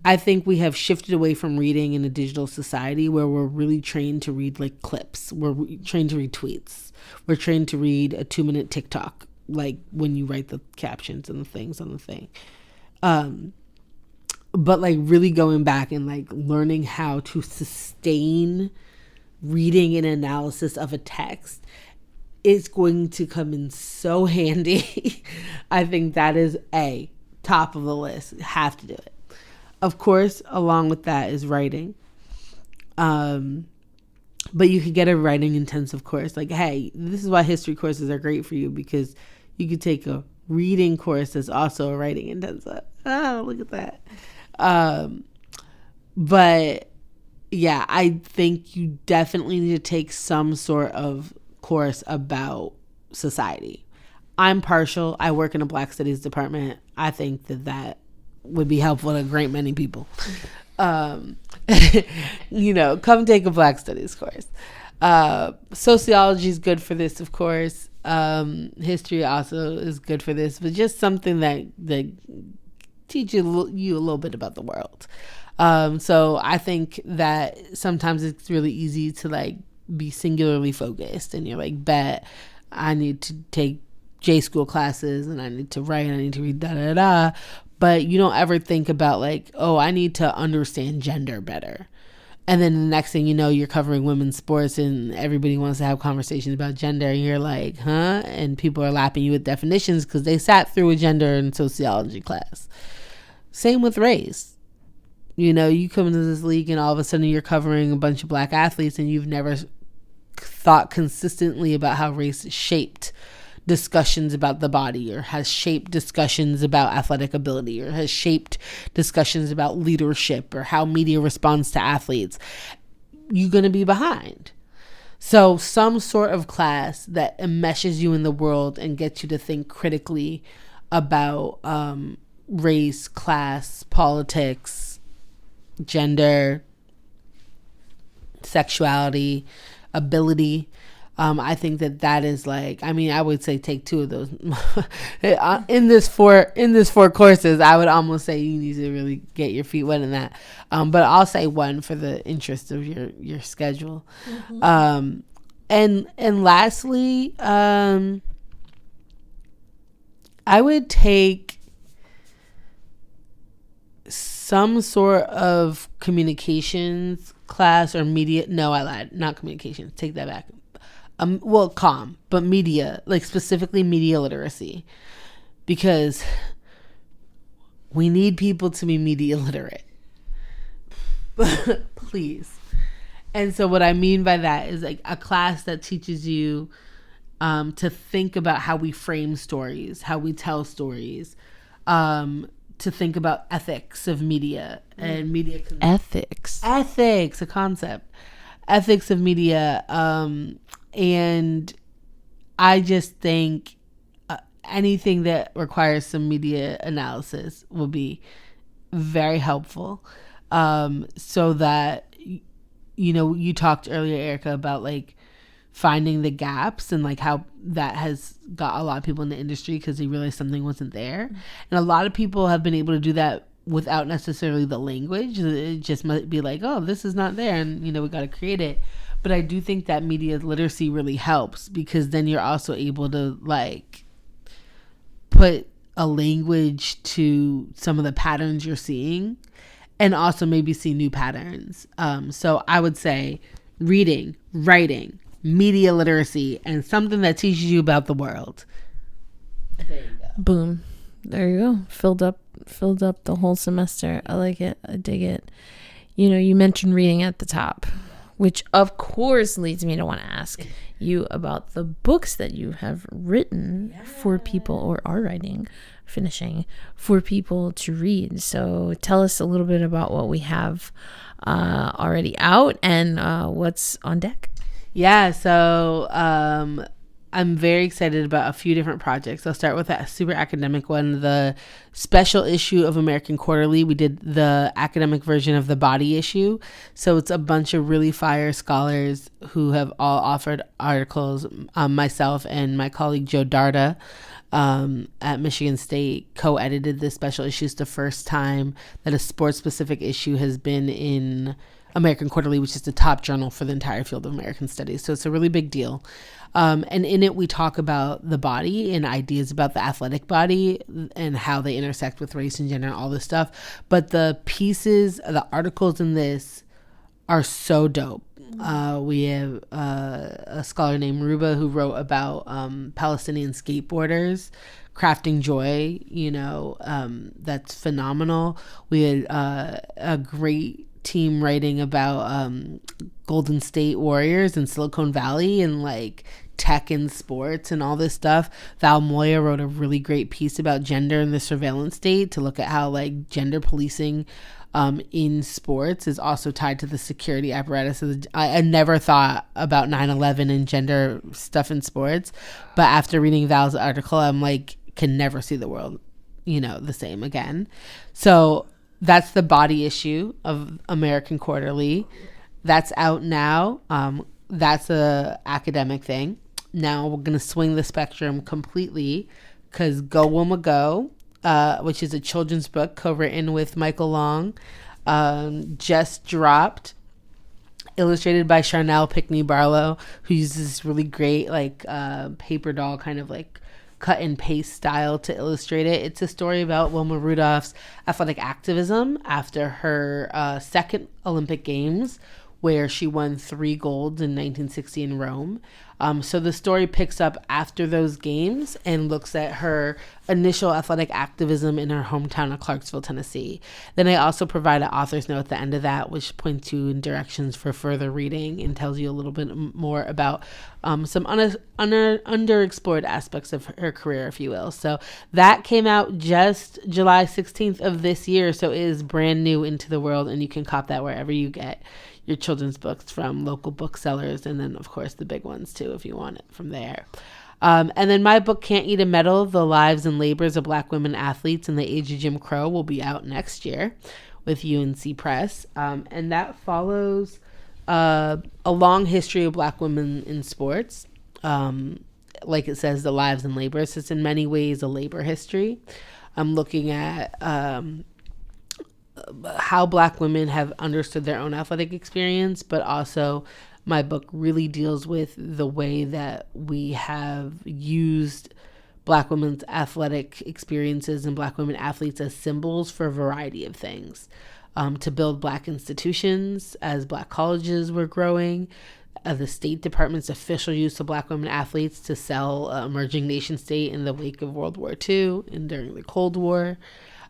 Speaker 2: I think we have shifted away from reading in a digital society where we're really trained to read like clips. We're trained to read tweets. We're trained to read a 2-minute TikTok, like when you write the captions and the things on the thing. But like really going back and like learning how to sustain reading and analysis of a text is going to come in so handy. I think that is top of the list. Have to do it. Of course, along with that is writing. But you could get a writing intensive course. Like, hey, this is why history courses are great for you, because you could take a reading course that's also a writing intensive. Oh, look at that. But yeah, I think you definitely need to take some sort of course about society. I'm partial. I work in a Black Studies department. I think that would be helpful to a great many people. Come take a Black Studies course. Sociology is good for this, of course. History also is good for this, but just something that teach you a little bit about the world. So I think that sometimes it's really easy to like be singularly focused, and you're like, bet I need to take J school classes and I need to write, I need to read da. But you don't ever think about like, oh, I need to understand gender better. And then the next thing you know, you're covering women's sports and everybody wants to have conversations about gender. And you're like, huh? And people are lapping you with definitions because they sat through a gender and sociology class. Same with race. You come into this league and all of a sudden you're covering a bunch of Black athletes and you've never thought consistently about how race shaped discussions about the body, or has shaped discussions about athletic ability, or has shaped discussions about leadership, or how media responds to athletes. You're going to be behind. So some sort of class that enmeshes you in the world and gets you to think critically about race, class, politics, gender, sexuality, ability. I think that is like, I would say take 2 of those. in this four courses, I would almost say you need to really get your feet wet in that. But I'll say 1 for the interest of your schedule. Mm-hmm. And lastly, I would take some sort of communications class or media. No, I lied. Not communications. Take that back. But media, like specifically media literacy, because we need people to be media literate. Please. And so what I mean by that is like a class that teaches you to think about how we frame stories, how we tell stories, to think about ethics of media and media.
Speaker 1: Ethics,
Speaker 2: a concept. Ethics of media. And I just think anything that requires some media analysis will be very helpful. So that, you talked earlier, Erica, about like finding the gaps and like how that has got a lot of people in the industry because they realized something wasn't there. And a lot of people have been able to do that without necessarily the language. It just might be like, oh, this is not there, and we got to create it. But I do think that media literacy really helps, because then you're also able to like put a language to some of the patterns you're seeing and also maybe see new patterns. So I would say reading, writing, media literacy, and something that teaches you about the world.
Speaker 1: There you go. Boom. There you go. Filled up the whole semester. I like it. I dig it. You know, you mentioned reading at the top, which of course leads me to want to ask you about the books that you have written for people, or are writing, finishing, for people to read. So tell us a little bit about what we have already out and what's on deck.
Speaker 2: Yeah, so I'm very excited about a few different projects. I'll start with that super academic one, the special issue of American Quarterly. We did the academic version of the body issue. So it's a bunch of really fire scholars who have all offered articles. Myself and my colleague Joe Darda at Michigan State co-edited this special issue. It's the first time that a sports-specific issue has been in American Quarterly, which is the top journal for the entire field of American studies. So it's a really big deal. And in it, we talk about the body and ideas about the athletic body and how they intersect with race and gender and all this stuff. But the pieces, the articles in this are so dope. We have a scholar named Ruba who wrote about Palestinian skateboarders crafting joy, that's phenomenal. We had a great team writing about Golden State Warriors and Silicon Valley and like tech and sports and all this stuff. Val Moya wrote a really great piece about gender in the surveillance state to look at how like gender policing in sports is also tied to the security apparatus. I never thought about 9/11 and gender stuff in sports, but after reading Val's article, I'm like, can never see the world, the same again. So that's the body issue of American Quarterly. That's out now. That's a academic thing. Now we're going to swing the spectrum completely because Go Woman Go, which is a children's book co-written with Michael Long, just dropped, illustrated by Charnel Pickney Barlow, who uses this really great like paper doll kind of like cut and paste style to illustrate it. It's a story about Wilma Rudolph's athletic activism after her second Olympic Games, where she won 3 golds in 1960 in Rome. So the story picks up after those games and looks at her initial athletic activism in her hometown of Clarksville, Tennessee. Then I also provide an author's note at the end of that, which points you in directions for further reading and tells you a little bit more about some underexplored aspects of her career, if you will. So that came out just July 16th of this year. So it is brand new into the world, and you can cop that wherever you get your children's books from local booksellers, and then of course the big ones too if you want it from there. And then my book Can't Eat a Medal, The Lives and Labors of Black Women Athletes in the Age of Jim Crow will be out next year with UNC Press, and that follows a long history of Black women in sports. Like it says, the lives and labors. It's in many ways a labor history. I'm looking at how Black women have understood their own athletic experience, but also my book really deals with the way that we have used Black women's athletic experiences and Black women athletes as symbols for a variety of things, to build Black institutions as Black colleges were growing, the State Department's official use of Black women athletes to sell emerging nation state in the wake of World War II and during the Cold War.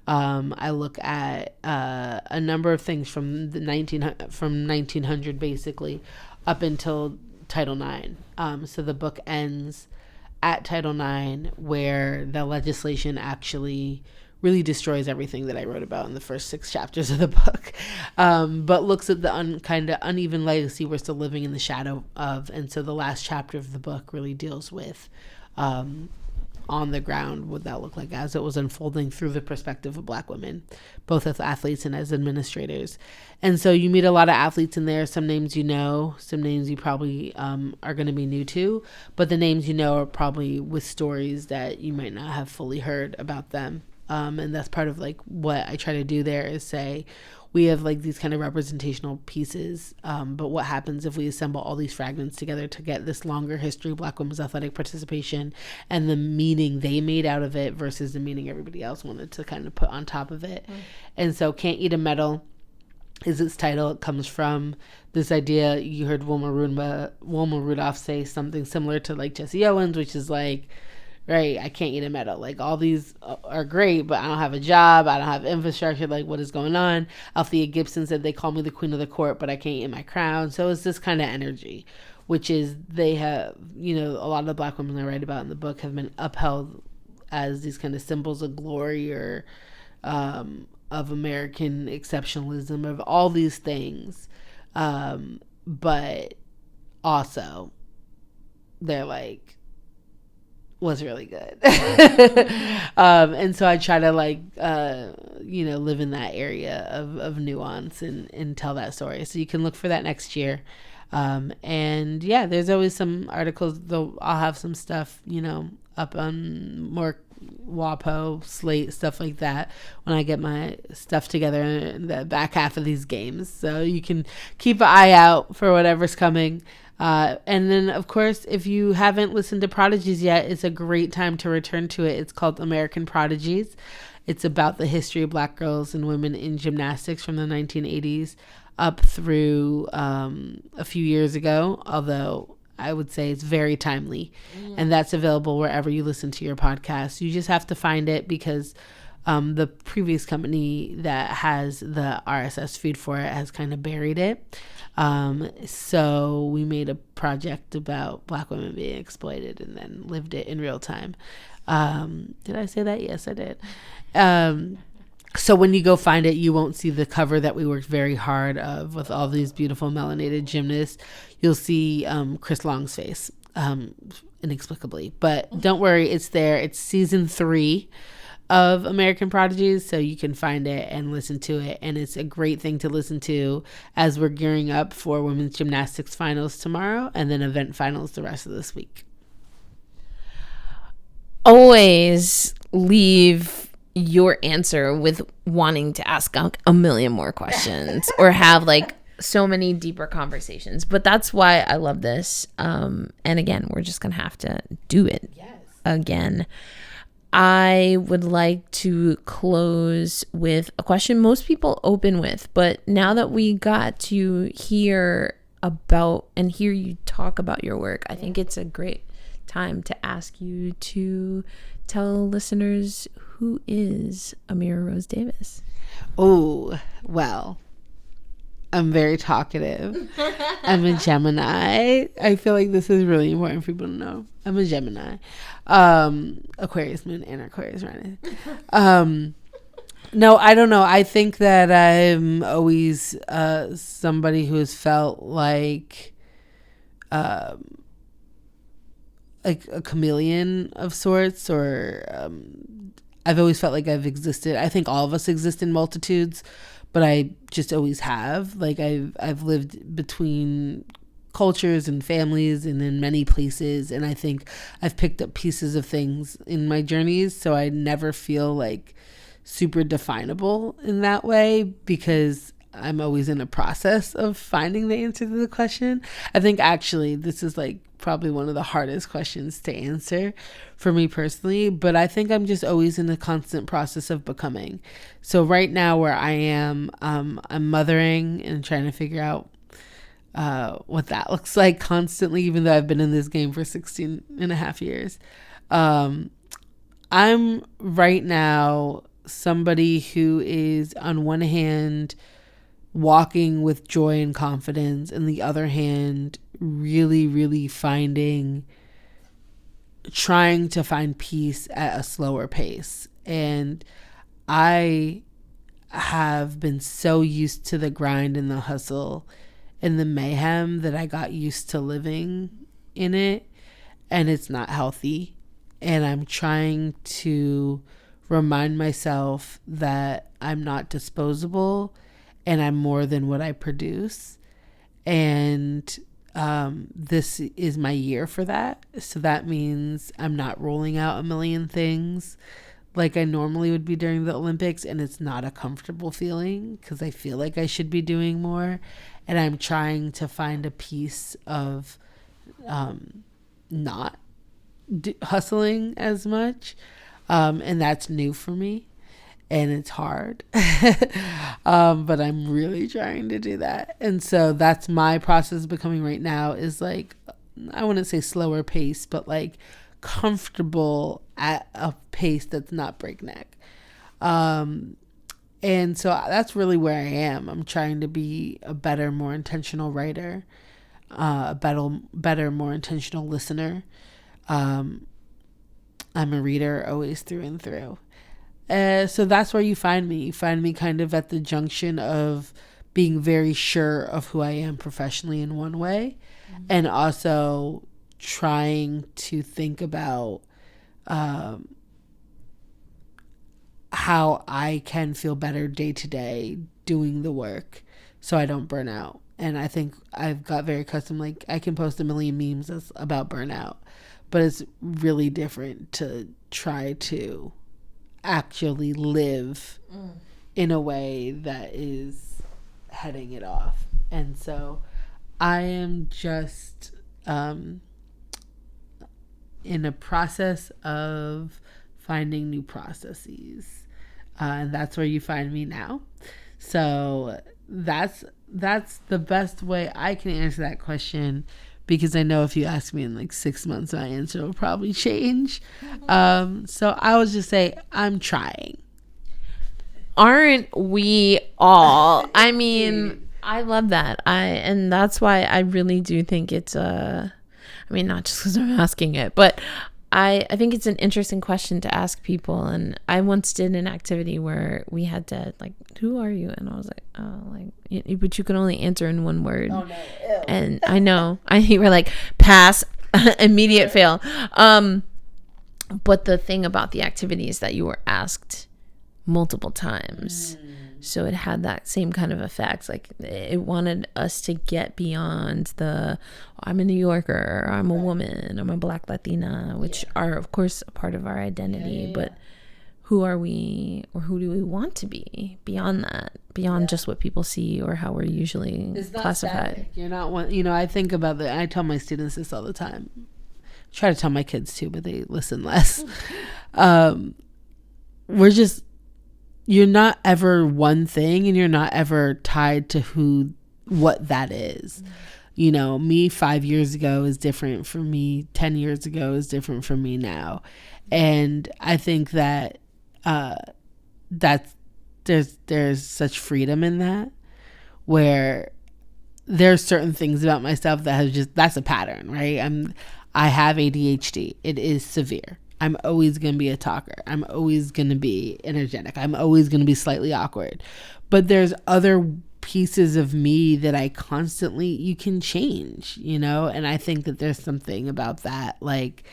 Speaker 2: I look at a number of things from 1900 basically up until Title IX. So the book ends at Title IX, where the legislation actually really destroys everything that I wrote about in the first 6 chapters of the book, but looks at the kind of uneven legacy we're still living in the shadow of. And so the last chapter of the book really deals with on the ground what that looked like as it was unfolding through the perspective of Black women, both as athletes and as administrators. And so you meet a lot of athletes in there. Some names you know, some names you probably are going to be new to, but the names you know are probably with stories that you might not have fully heard about them. And that's part of like what I try to do there is say, we have like these kind of representational pieces, but what happens if we assemble all these fragments together to get this longer history of Black women's athletic participation and the meaning they made out of it versus the meaning everybody else wanted to kind of put on top of it. And so Can't Eat a Medal is its title. It comes from this idea. You heard Wilma Rudolph say something similar to like Jesse Owens, which is like, right, I can't eat a medal. Like, all these are great, but I don't have a job. I don't have infrastructure. Like, what is going on? Althea Gibson said, they call me the queen of the court, but I can't eat my crown. So it's this kind of energy, which is they have, you know, a lot of the Black women I write about in the book have been upheld as these kind of symbols of glory or of American exceptionalism, of all these things. But also, they're like, was really good. And so I try to like, you know, live in that area of nuance and tell that story. So you can look for that next year. And yeah, there's always some articles, though I'll have some stuff, you know, up on more WAPO, Slate, stuff like that when I get my stuff together in the back half of these games. So you can keep an eye out for whatever's coming. And then, of course, if you haven't listened to Prodigies yet, it's a great time to return to it. It's called American Prodigies. It's about the history of Black girls and women in gymnastics from the 1980s up through a few years ago, although I would say it's very timely. And that's available wherever you listen to your podcast. You just have to find it because the previous company that has the RSS feed for it has kind of buried it. So we made a project about Black women being exploited and then lived it in real time. Did I say that? Yes, I did. So when you go find it, you won't see the cover that we worked very hard of with all these beautiful melanated gymnasts. You'll see Chris Long's face, inexplicably. But don't worry, it's there. It's season 3 of American Prodigies, so you can find it and listen to it. And it's a great thing to listen to as we're gearing up for women's gymnastics finals tomorrow and then event finals the rest of this week.
Speaker 1: Always leave your answer with wanting to ask a million more questions or have like so many deeper conversations. But that's why I love this. And again, we're just going to have to do it again. I would like to close with a question most people open with, but now that we got to hear about and hear you talk about your work, I think it's a great time to ask you to tell listeners, who is Amira Rose Davis?
Speaker 2: Oh, well, I'm very talkative. I'm a Gemini. I feel like this is really important for people to know. I'm a Gemini. Aquarius moon and Aquarius rising. No, I don't know. I think that I'm always somebody who has felt like a chameleon of sorts, or I've always felt like I've existed. I think all of us exist in multitudes, but I just always have. Like I've lived between cultures and families and in many places, and I think I've picked up pieces of things in my journeys, so I never feel like super definable in that way because I'm always in a process of finding the answer to the question. I think actually this is like probably one of the hardest questions to answer for me personally, but I think I'm just always in a constant process of becoming. So right now where I am, I'm mothering and trying to figure out what that looks like constantly, even though I've been in this game for 16 and a half years. I'm right now somebody who is on one hand walking with joy and confidence, and the other hand really, really trying to find peace at a slower pace. And I have been so used to the grind and the hustle and the mayhem that I got used to living in it, and it's not healthy. And I'm trying to remind myself that I'm not disposable and I'm more than what I produce. And this is my year for that. So that means I'm not rolling out a million things like I normally would be during the Olympics. And it's not a comfortable feeling because I feel like I should be doing more. And I'm trying to find a piece of not hustling as much. And that's new for me. and it's hard. But I'm really trying to do that. And so that's my process becoming right now, is like, I wouldn't say slower pace, but like comfortable at a pace that's not breakneck. And so that's really where I am. I'm trying to be a better, more intentional writer, a better, more intentional listener. I'm a reader always through and through. So that's where you find me. You find me kind of at the junction of being very sure of who I am professionally in one way, and also trying to think about how I can feel better day to day doing the work so I don't burn out. And I think I've got very accustomed, like I can post a million memes that's about burnout, but it's really different to try to actually live in a way that is heading it off. And so I am just in a process of finding new processes, and that's where you find me now. So that's the best way I can answer that question, because I know if you ask me in like 6 months, my answer will probably change. So I would just say I'm trying.
Speaker 1: Aren't we all? I mean, I love that. And that's why I really do think it's I mean, not just because I'm asking it, but I think it's an interesting question to ask people. And I once did an activity where we had to like, who are you? And I was like, oh, like, but you can only answer in one word. Oh, no. Ew. And I know, you were like, pass, immediate fail. But the thing about the activity is that you were asked multiple times. So it had that same kind of effect. Like it wanted us to get beyond the, I'm a New Yorker, I'm a woman, I'm a Black Latina, which are of course a part of our identity, but who are we, or who do we want to be beyond that, beyond just what people see or how we're usually classified.
Speaker 2: Static. You're not one, I think about that. I tell my students this all the time. I try to tell my kids too, but they listen less. You're not ever one thing, and you're not ever tied to what that is. Me 5 years ago is different from me 10 years ago is different from me now. And I think that there's such freedom in that, where there's certain things about myself that that's a pattern, right? I have ADHD. It is severe. I'm always going to be a talker. I'm always going to be energetic. I'm always going to be slightly awkward. But there's other pieces of me that you can change, And I think that there's something about that. Like,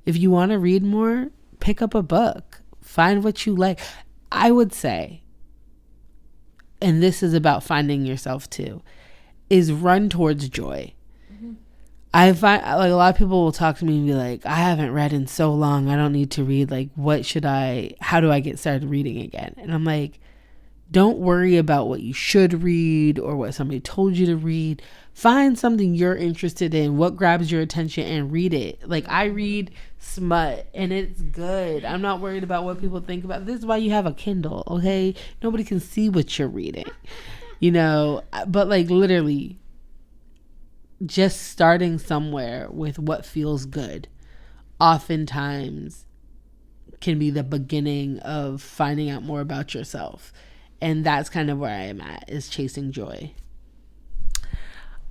Speaker 2: if you want to read more, pick up a book. Find what you like. I would say, and this is about finding yourself too, is run towards joy. I find like a lot of people will talk to me and be like, I haven't read in so long, I don't need to read. Like, how do I get started reading again? And I'm like, don't worry about what you should read or what somebody told you to read. Find something you're interested in, what grabs your attention, and read it. Like, I read smut and it's good. I'm not worried about what people think about it. This is why you have a Kindle, okay? Nobody can see what you're reading, but like literally just starting somewhere with what feels good oftentimes can be the beginning of finding out more about yourself. And that's kind of where I am at, is chasing joy.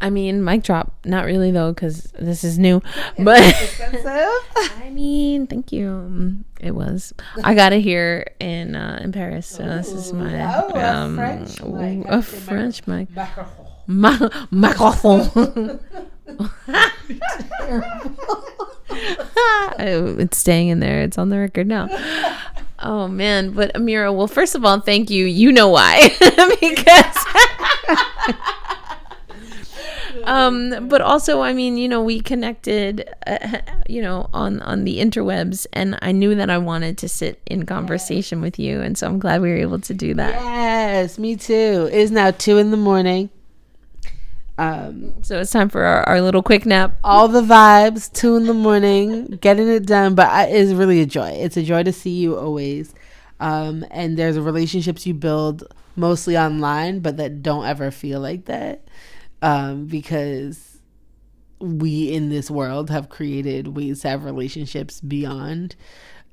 Speaker 1: I mean, mic drop. Not really though, because this is new. But expensive. I mean, thank you. It was. I got it here in Paris. So this is my a French mic. Microphone. It's staying in there. It's on the record now. Oh man, but Amira, well, first of all, thank you. You know why? Because but also, I mean, we connected, on the interwebs, and I knew that I wanted to sit in conversation with you, and so I'm glad we were able to do that.
Speaker 2: Yes, me too. It is now 2 a.m.
Speaker 1: So it's time for our little quick nap.
Speaker 2: All the vibes, 2 a.m, getting it done. But it's really a joy. It's a joy to see you always. And there's relationships you build mostly online, but that don't ever feel like that, because we in this world have created ways to have relationships beyond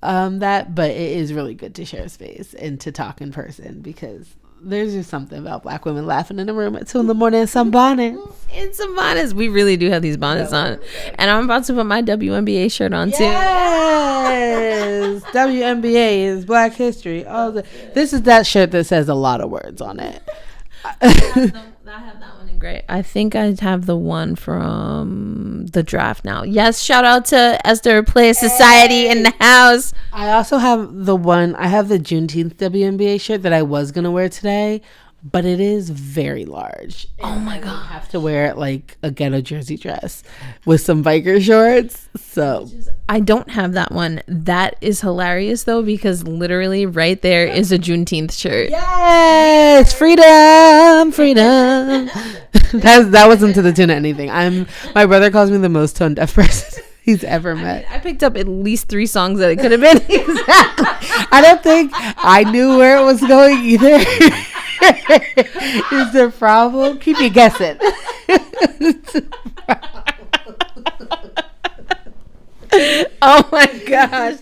Speaker 2: that. But it is really good to share space and to talk in person, because there's just something about Black women laughing in a room at 2 a.m. in some bonnets.
Speaker 1: In some bonnets. We really do have these bonnets on. And I'm about to put my WNBA shirt on, too.
Speaker 2: Yes. WNBA is Black History. This is that shirt that says a lot of words on it.
Speaker 1: I have that one in gray. I think I have the one from the draft now. Yes, shout out to Esther Play Society in the house.
Speaker 2: I also have the Juneteenth WNBA shirt that I was going to wear today, but it is very large.
Speaker 1: Oh my God.
Speaker 2: I have to wear it like a ghetto jersey dress with some biker shorts. So
Speaker 1: I don't have that one. That is hilarious though, because literally right there is a Juneteenth shirt.
Speaker 2: Yes, freedom. That wasn't to the tune of anything. My brother calls me the most tone deaf person he's ever met.
Speaker 1: I picked up at least 3 songs that it could have been.
Speaker 2: Exactly. I don't think I knew where it was going either. Is the problem? Keep you guessing.
Speaker 1: Oh my gosh.